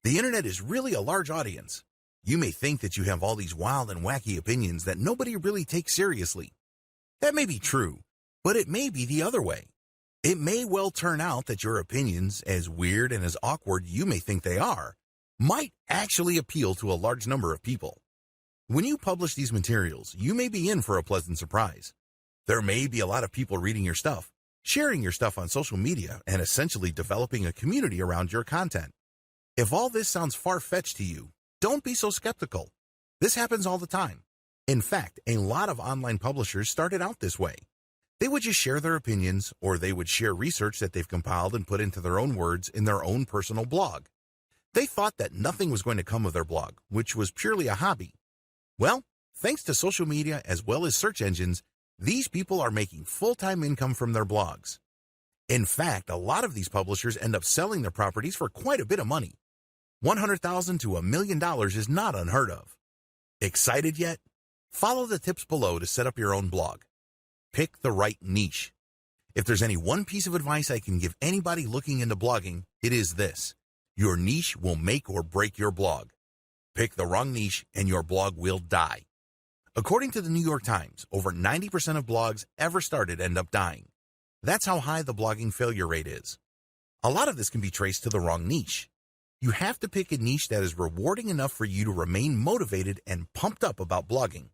The internet is really a large audience. You may think that you have all these wild and wacky opinions that nobody really takes seriously. That may be true, but it may be the other way. It may well turn out that your opinions, as weird and as awkward you may think they are, might actually appeal to a large number of people. When you publish these materials, you may be in for a pleasant surprise. There may be a lot of people reading your stuff, sharing your stuff on social media, and essentially developing a community around your content. If all this sounds far-fetched to you, don't be so skeptical. This happens all the time. In fact, a lot of online publishers started out this way. They would just share their opinions, or they would share research that they've compiled and put into their own words in their own personal blog. They thought that nothing was going to come of their blog, which was purely a hobby. Well, thanks to social media as well as search engines, these people are making full-time income from their blogs. In fact, a lot of these publishers end up selling their properties for quite a bit of money. $100,000 to $1 million is not unheard of. Excited yet? Follow the tips below to set up your own blog. Pick the right niche. If there's any one piece of advice I can give anybody looking into blogging, it is this. Your niche will make or break your blog. Pick the wrong niche and your blog will die. According to the New York Times, over 90% of blogs ever started end up dying. That's how high the blogging failure rate is. A lot of this can be traced to the wrong niche. You have to pick a niche that is rewarding enough for you to remain motivated and pumped up about blogging.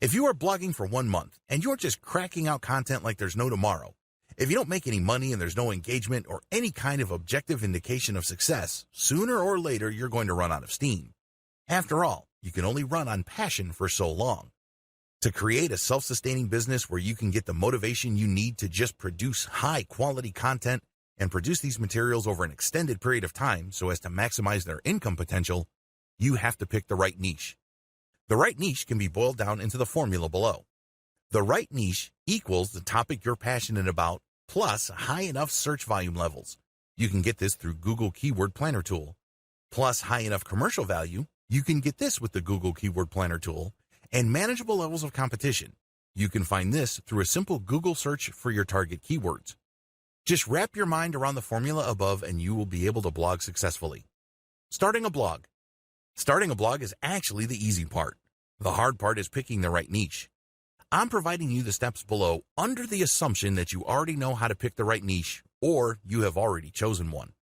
If you are blogging for 1 month and you're just cracking out content like there's no tomorrow, if you don't make any money and there's no engagement or any kind of objective indication of success, sooner or later you're going to run out of steam. After all, you can only run on passion for so long. To create a self-sustaining business where you can get the motivation you need to just produce high-quality content and produce these materials over an extended period of time so as to maximize their income potential, you have to pick the right niche. The right niche can be boiled down into the formula below. The right niche equals the topic you're passionate about plus high enough search volume levels. You can get this through Google Keyword Planner tool. Plus high enough commercial value. You can get this with the Google Keyword Planner tool. And manageable levels of competition. You can find this through a simple Google search for your target keywords. Just wrap your mind around the formula above and you will be able to blog successfully. Starting a blog. Starting a blog is actually the easy part. The hard part is picking the right niche. I'm providing you the steps below under the assumption that you already know how to pick the right niche or you have already chosen one.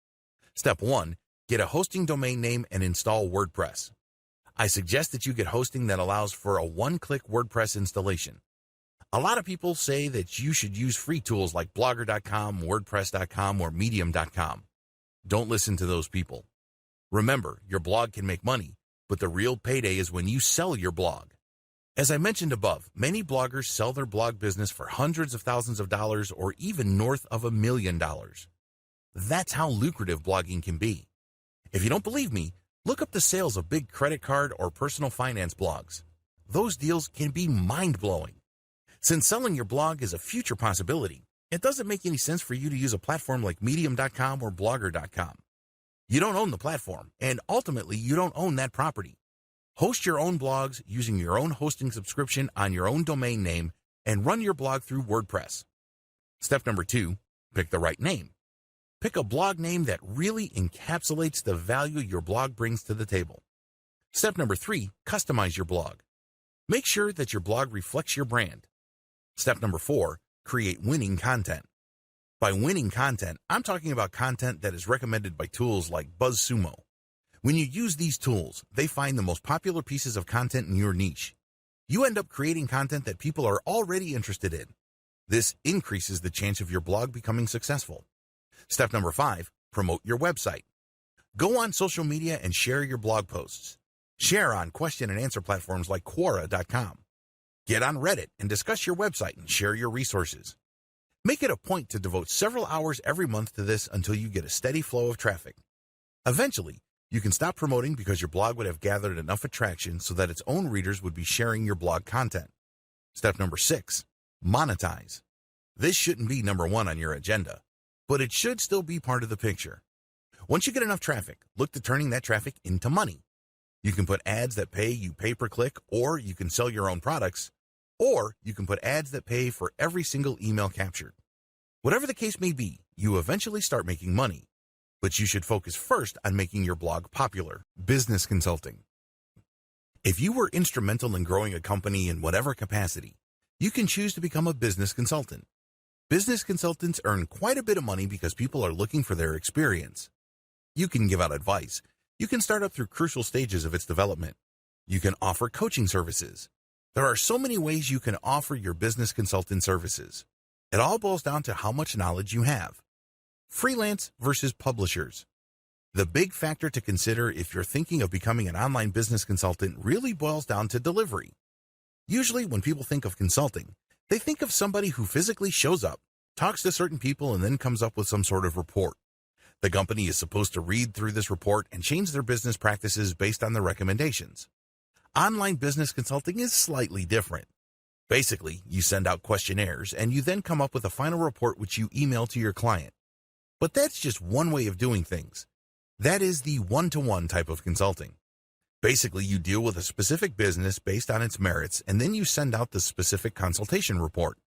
Step 1. Get a hosting domain name and install WordPress. I suggest that you get hosting that allows for a one-click WordPress installation. A lot of people say that you should use free tools like Blogger.com, WordPress.com, or Medium.com. Don't listen to those people. Remember, your blog can make money, but the real payday is when you sell your blog. As I mentioned above, many bloggers sell their blog business for hundreds of thousands of dollars or even north of $1 million. That's how lucrative blogging can be. If you don't believe me, look up the sales of big credit card or personal finance blogs. Those deals can be mind-blowing. Since selling your blog is a future possibility, it doesn't make any sense for you to use a platform like Medium.com or Blogger.com. You don't own the platform, and ultimately you don't own that property. Host your own blogs using your own hosting subscription on your own domain name and run your blog through WordPress. Step number 2, pick the right name. Pick a blog name that really encapsulates the value your blog brings to the table. Step number 3, customize your blog. Make sure that your blog reflects your brand. Step number 4, create winning content. By winning content, I'm talking about content that is recommended by tools like BuzzSumo. When you use these tools, they find the most popular pieces of content in your niche. You end up creating content that people are already interested in. This increases the chance of your blog becoming successful. Step number 5, promote your website. Go on social media and share your blog posts. Share on question and answer platforms like Quora.com. Get on Reddit and discuss your website and share your resources. Make it a point to devote several hours every month to this until you get a steady flow of traffic. Eventually, you can stop promoting because your blog would have gathered enough attraction so that its own readers would be sharing your blog content. Step number 6, monetize. This shouldn't be number 1 on your agenda, but it should still be part of the picture. Once you get enough traffic, look to turning that traffic into money. You can put ads that pay you pay per click, or you can sell your own products, or you can put ads that pay for every single email captured. Whatever the case may be, you eventually start making money. But you should focus first on making your blog popular. Business consulting. If you were instrumental in growing a company in whatever capacity, you can choose to become a business consultant. Business consultants earn quite a bit of money because people are looking for their experience. You can give out advice. You can start up through crucial stages of its development. You can offer coaching services. There are so many ways you can offer your business consultant services. It all boils down to how much knowledge you have. Freelance versus publishers. The big factor to consider if you're thinking of becoming an online business consultant really boils down to delivery. Usually when people think of consulting, they think of somebody who physically shows up, talks to certain people, and then comes up with some sort of report. The company is supposed to read through this report and change their business practices based on the recommendations. Online business consulting is slightly different. Basically, you send out questionnaires and you then come up with a final report which you email to your client. But that's just one way of doing things. That is the one-to-one type of consulting. Basically, you deal with a specific business based on its merits, and then you send out the specific consultation report.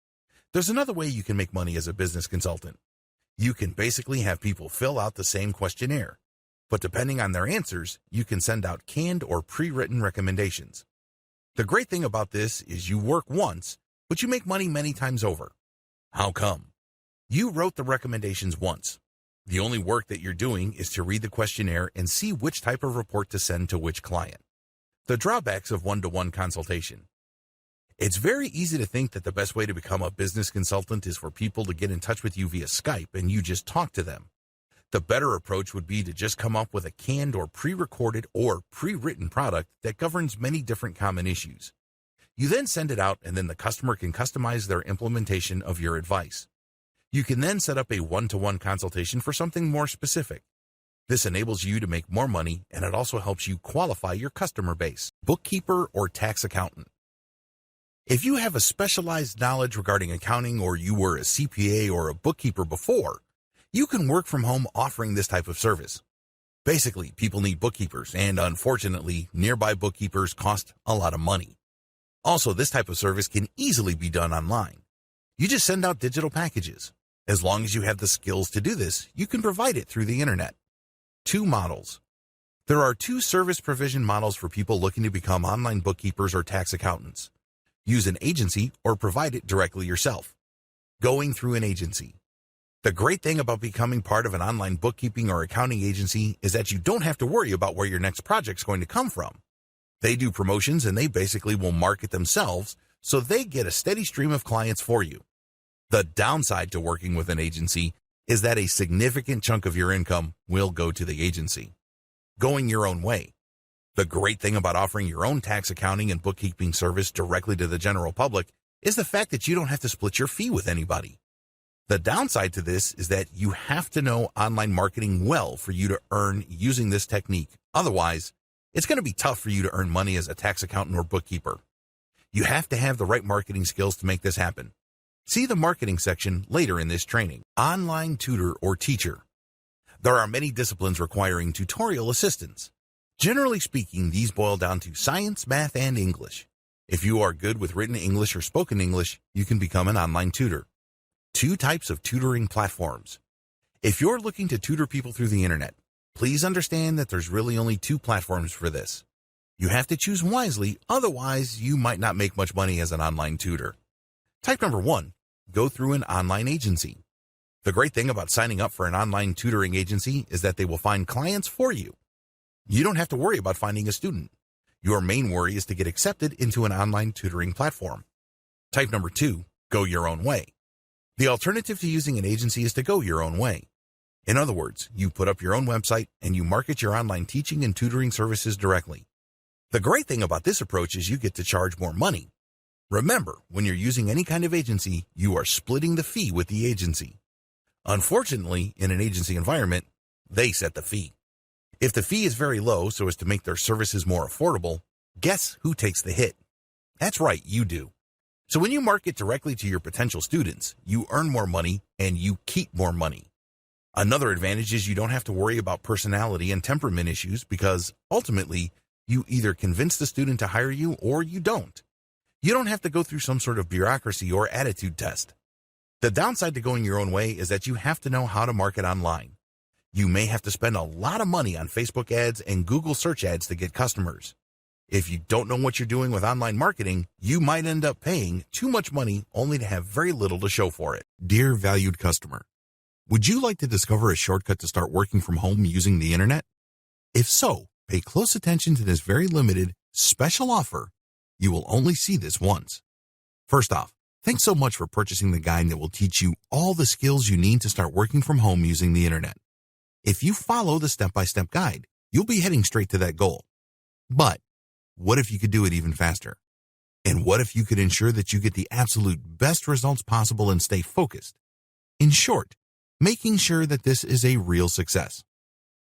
There's another way you can make money as a business consultant. You can basically have people fill out the same questionnaire, but depending on their answers, you can send out canned or pre-written recommendations. The great thing about this is you work once, but you make money many times over. How come? You wrote the recommendations once. The only work that you're doing is to read the questionnaire and see which type of report to send to which client. The drawbacks of one-to-one consultation. It's very easy to think that the best way to become a business consultant is for people to get in touch with you via Skype and you just talk to them. The better approach would be to just come up with a canned or pre-recorded or pre-written product that governs many different common issues. You then send it out, and then the customer can customize their implementation of your advice. You can then set up a one-to-one consultation for something more specific. This enables you to make more money, and it also helps you qualify your customer base. Bookkeeper or tax accountant. If you have a specialized knowledge regarding accounting, or you were a CPA or a bookkeeper before, you can work from home offering this type of service. Basically, people need bookkeepers, and unfortunately, nearby bookkeepers cost a lot of money. Also, this type of service can easily be done online. You just send out digital packages. As long as you have the skills to do this, you can provide it through the internet. 2 models. There are 2 service provision models for people looking to become online bookkeepers or tax accountants. Use an agency or provide it directly yourself. Going through an agency. The great thing about becoming part of an online bookkeeping or accounting agency is that you don't have to worry about where your next project's going to come from. They do promotions, and they basically will market themselves, so they get a steady stream of clients for you. The downside to working with an agency is that a significant chunk of your income will go to the agency. Going your own way. The great thing about offering your own tax accounting and bookkeeping service directly to the general public is the fact that you don't have to split your fee with anybody. The downside to this is that you have to know online marketing well for you to earn using this technique. Otherwise, it's going to be tough for you to earn money as a tax accountant or bookkeeper. You have to have the right marketing skills to make this happen. See the marketing section later in this training. Online tutor or teacher. There are many disciplines requiring tutorial assistance. Generally speaking, these boil down to science, math, and English. If you are good with written English or spoken English, you can become an online tutor. 2 types of tutoring platforms. If you're looking to tutor people through the internet, please understand that there's really only 2 platforms for this. You have to choose wisely, otherwise you might not make much money as an online tutor. Type number 1, go through an online agency. The great thing about signing up for an online tutoring agency is that they will find clients for you. You don't have to worry about finding a student. Your main worry is to get accepted into an online tutoring platform. Type number 2, go your own way. The alternative to using an agency is to go your own way. In other words, you put up your own website and you market your online teaching and tutoring services directly. The great thing about this approach is you get to charge more money. Remember, when you're using any kind of agency, you are splitting the fee with the agency. Unfortunately, in an agency environment, they set the fee. If the fee is very low so as to make their services more affordable, guess who takes the hit? That's right, you do. So when you market directly to your potential students, you earn more money and you keep more money. Another advantage is you don't have to worry about personality and temperament issues because, ultimately, you either convince the student to hire you or you don't. You don't have to go through some sort of bureaucracy or attitude test. The downside to going your own way is that you have to know how to market online. You may have to spend a lot of money on Facebook ads and Google search ads to get customers. If you don't know what you're doing with online marketing, you might end up paying too much money only to have very little to show for it. Dear valued customer, would you like to discover a shortcut to start working from home using the internet? If so, pay close attention to this very limited, special offer. You will only see this once. First off, thanks so much for purchasing the guide that will teach you all the skills you need to start working from home using the internet. If you follow the step-by-step guide, you'll be heading straight to that goal. But what if you could do it even faster? And what if you could ensure that you get the absolute best results possible and stay focused? In short, making sure that this is a real success.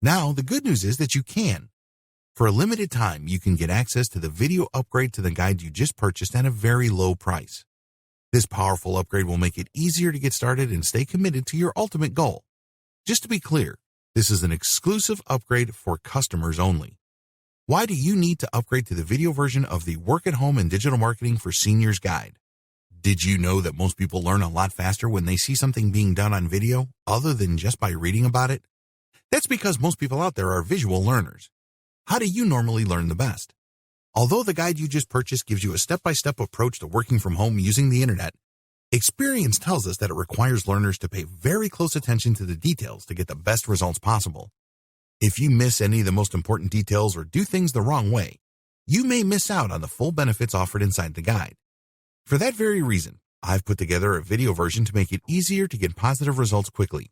Now, the good news is that you can. For a limited time, you can get access to the video upgrade to the guide you just purchased at a very low price. This powerful upgrade will make it easier to get started and stay committed to your ultimate goal. Just to be clear, this is an exclusive upgrade for customers only. Why do you need to upgrade to the video version of the Work at Home and Digital Marketing for Seniors Guide? Did you know that most people learn a lot faster when they see something being done on video other than just by reading about it? That's because most people out there are visual learners. How do you normally learn the best? Although the guide you just purchased gives you a step-by-step approach to working from home using the internet, experience tells us that it requires learners to pay very close attention to the details to get the best results possible. If you miss any of the most important details or do things the wrong way, you may miss out on the full benefits offered inside the guide. For that very reason, I've put together a video version to make it easier to get positive results quickly.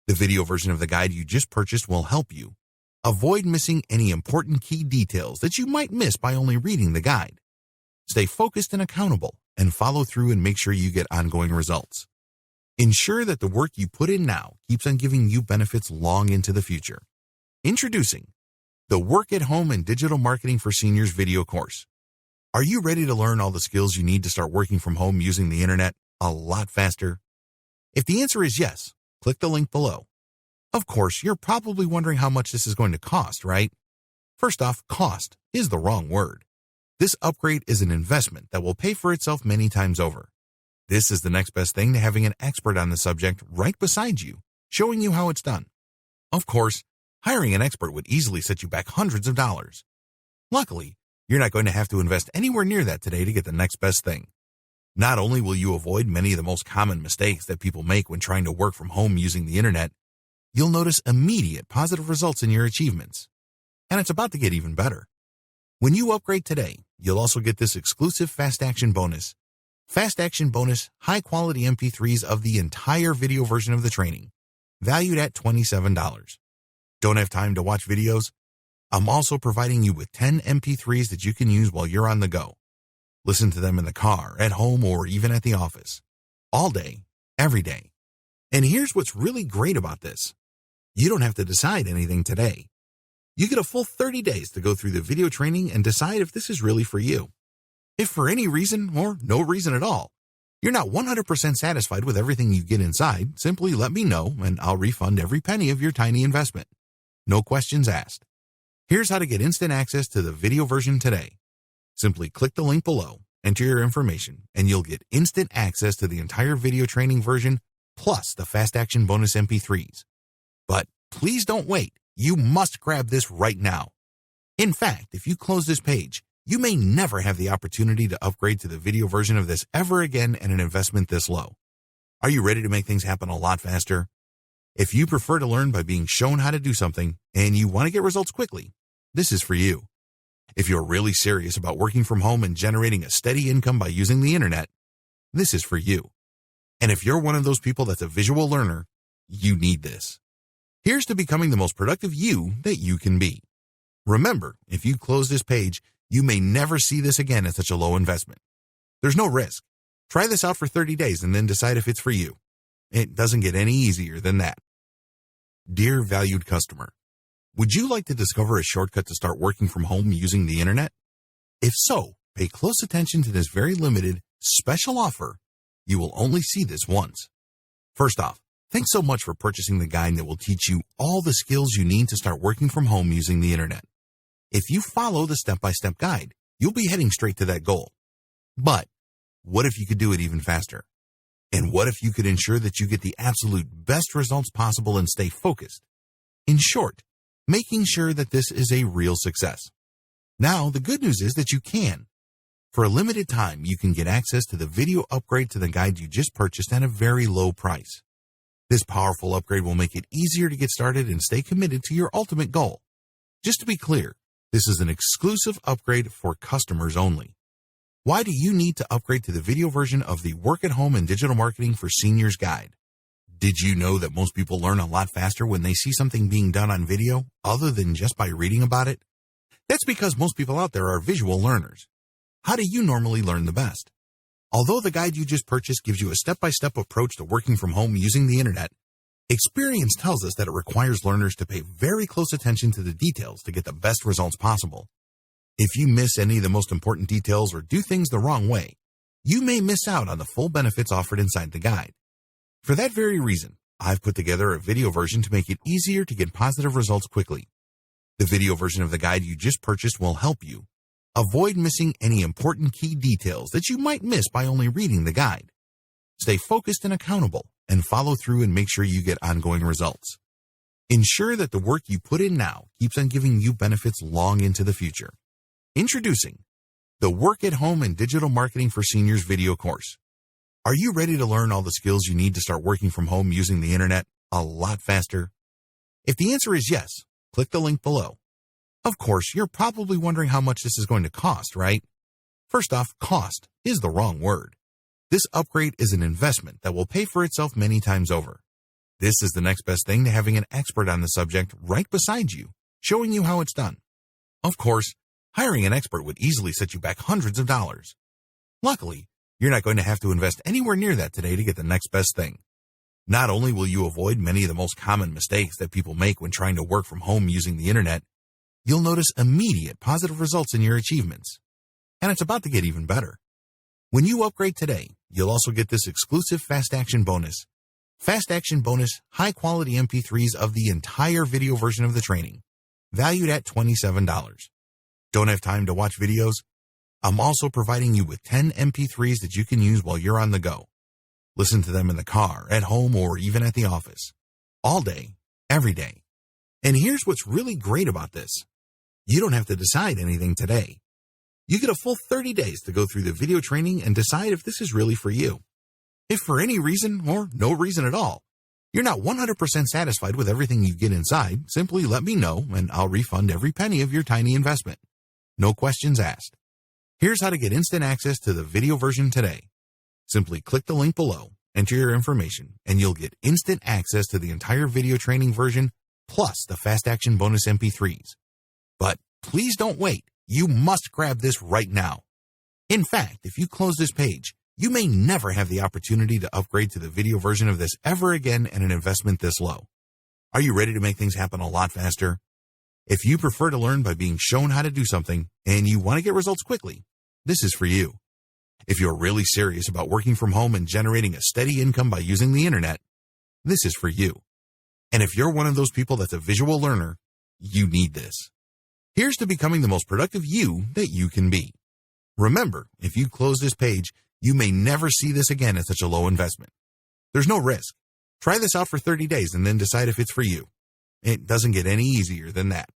The video version of the guide you just purchased will help you avoid missing any important key details that you might miss by only reading the guide. Stay focused and accountable, and follow through and make sure you get ongoing results. Ensure that the work you put in now keeps on giving you benefits long into the future. Introducing the Work at Home and Digital Marketing for Seniors video course. Are you ready to learn all the skills you need to start working from home using the internet a lot faster? If the answer is yes, click the link below. Of course, you're probably wondering how much this is going to cost, right? First off, cost is the wrong word. This upgrade is an investment that will pay for itself many times over. This is the next best thing to having an expert on the subject right beside you, showing you how it's done. Of course, hiring an expert would easily set you back hundreds of dollars. Luckily, you're not going to have to invest anywhere near that today to get the next best thing. Not only will you avoid many of the most common mistakes that people make when trying to work from home using the internet, you'll notice immediate positive results in your achievements. And it's about to get even better. When you upgrade today, you'll also get this exclusive Fast Action bonus. Fast Action bonus, high-quality MP3s of the entire video version of the training, valued at $27. Don't have time to watch videos? I'm also providing you with 10 MP3s that you can use while you're on the go. Listen to them in the car, at home, or even at the office. All day, every day. And here's what's really great about this. You don't have to decide anything today. You get a full 30 days to go through the video training and decide if this is really for you. If for any reason, or no reason at all, you're not 100% satisfied with everything you get inside, simply let me know and I'll refund every penny of your tiny investment. No questions asked. Here's how to get instant access to the video version today. Simply click the link below, enter your information, and you'll get instant access to the entire video training version plus the Fast Action bonus MP3s. But please don't wait. You must grab this right now. In fact, if you close this page, you may never have the opportunity to upgrade to the video version of this ever again at an investment this low. Are you ready to make things happen a lot faster? If you prefer to learn by being shown how to do something and you want to get results quickly, this is for you. If you're really serious about working from home and generating a steady income by using the internet, this is for you. And if you're one of those people that's a visual learner, you need this. Here's to becoming the most productive you that you can be. Remember, if you close this page, you may never see this again at such a low investment. There's no risk. Try this out for 30 days and then decide if it's for you. It doesn't get any easier than that. Dear valued customer, would you like to discover a shortcut to start working from home using the internet? If so, pay close attention to this very limited, special offer. You will only see this once. First off, thanks so much for purchasing the guide that will teach you all the skills you need to start working from home using the internet. If you follow the step-by-step guide, you'll be heading straight to that goal. But what if you could do it even faster? And what if you could ensure that you get the absolute best results possible and stay focused? In short, making sure that this is a real success. Now, the good news is that you can. For a limited time, you can get access to the video upgrade to the guide you just purchased at a very low price. This powerful upgrade will make it easier to get started and stay committed to your ultimate goal. Just to be clear, this is an exclusive upgrade for customers only. Why do you need to upgrade to the video version of the Work at Home and Digital Marketing for Seniors Guide? Did you know that most people learn a lot faster when they see something being done on video other than just by reading about it? That's because most people out there are visual learners. How do you normally learn the best? Although the guide you just purchased gives you a step-by-step approach to working from home using the internet, experience tells us that it requires learners to pay very close attention to the details to get the best results possible. If you miss any of the most important details or do things the wrong way, you may miss out on the full benefits offered inside the guide. For that very reason, I've put together a video version to make it easier to get positive results quickly. The video version of the guide you just purchased will help you avoid missing any important key details that you might miss by only reading the guide. Stay focused and accountable, and follow through and make sure you get ongoing results. Ensure that the work you put in now keeps on giving you benefits long into the future. Introducing the Work at Home and Digital Marketing for Seniors video course. Are you ready to learn all the skills you need to start working from home using the internet a lot faster? If the answer is yes, click the link below. Of course, you're probably wondering how much this is going to cost, right? First off, cost is the wrong word. This upgrade is an investment that will pay for itself many times over. This is the next best thing to having an expert on the subject right beside you, showing you how it's done. Of course, hiring an expert would easily set you back hundreds of dollars. Luckily, you're not going to have to invest anywhere near that today to get the next best thing. Not only will you avoid many of the most common mistakes that people make when trying to work from home using the internet, you'll notice immediate positive results in your achievements. And it's about to get even better. When you upgrade today, you'll also get this exclusive Fast Action bonus. Fast Action bonus high-quality MP3s of the entire video version of the training, valued at $27. Don't have time to watch videos? I'm also providing you with 10 MP3s that you can use while you're on the go. Listen to them in the car, at home, or even at the office. All day, every day. And here's what's really great about this. You don't have to decide anything today. You get a full 30 days to go through the video training and decide if this is really for you. If for any reason, or no reason at all, you're not 100% satisfied with everything you get inside, simply let me know and I'll refund every penny of your tiny investment. No questions asked. Here's how to get instant access to the video version today. Simply click the link below, enter your information, and you'll get instant access to the entire video training version plus the Fast Action bonus MP3s. But please don't wait. You must grab this right now. In fact, if you close this page, you may never have the opportunity to upgrade to the video version of this ever again at an investment this low. Are you ready to make things happen a lot faster? If you prefer to learn by being shown how to do something and you want to get results quickly, this is for you. If you're really serious about working from home and generating a steady income by using the internet, this is for you. And if you're one of those people that's a visual learner, you need this. Here's to becoming the most productive you that you can be. Remember, if you close this page, you may never see this again at such a low investment. There's no risk. Try this out for 30 days and then decide if it's for you. It doesn't get any easier than that.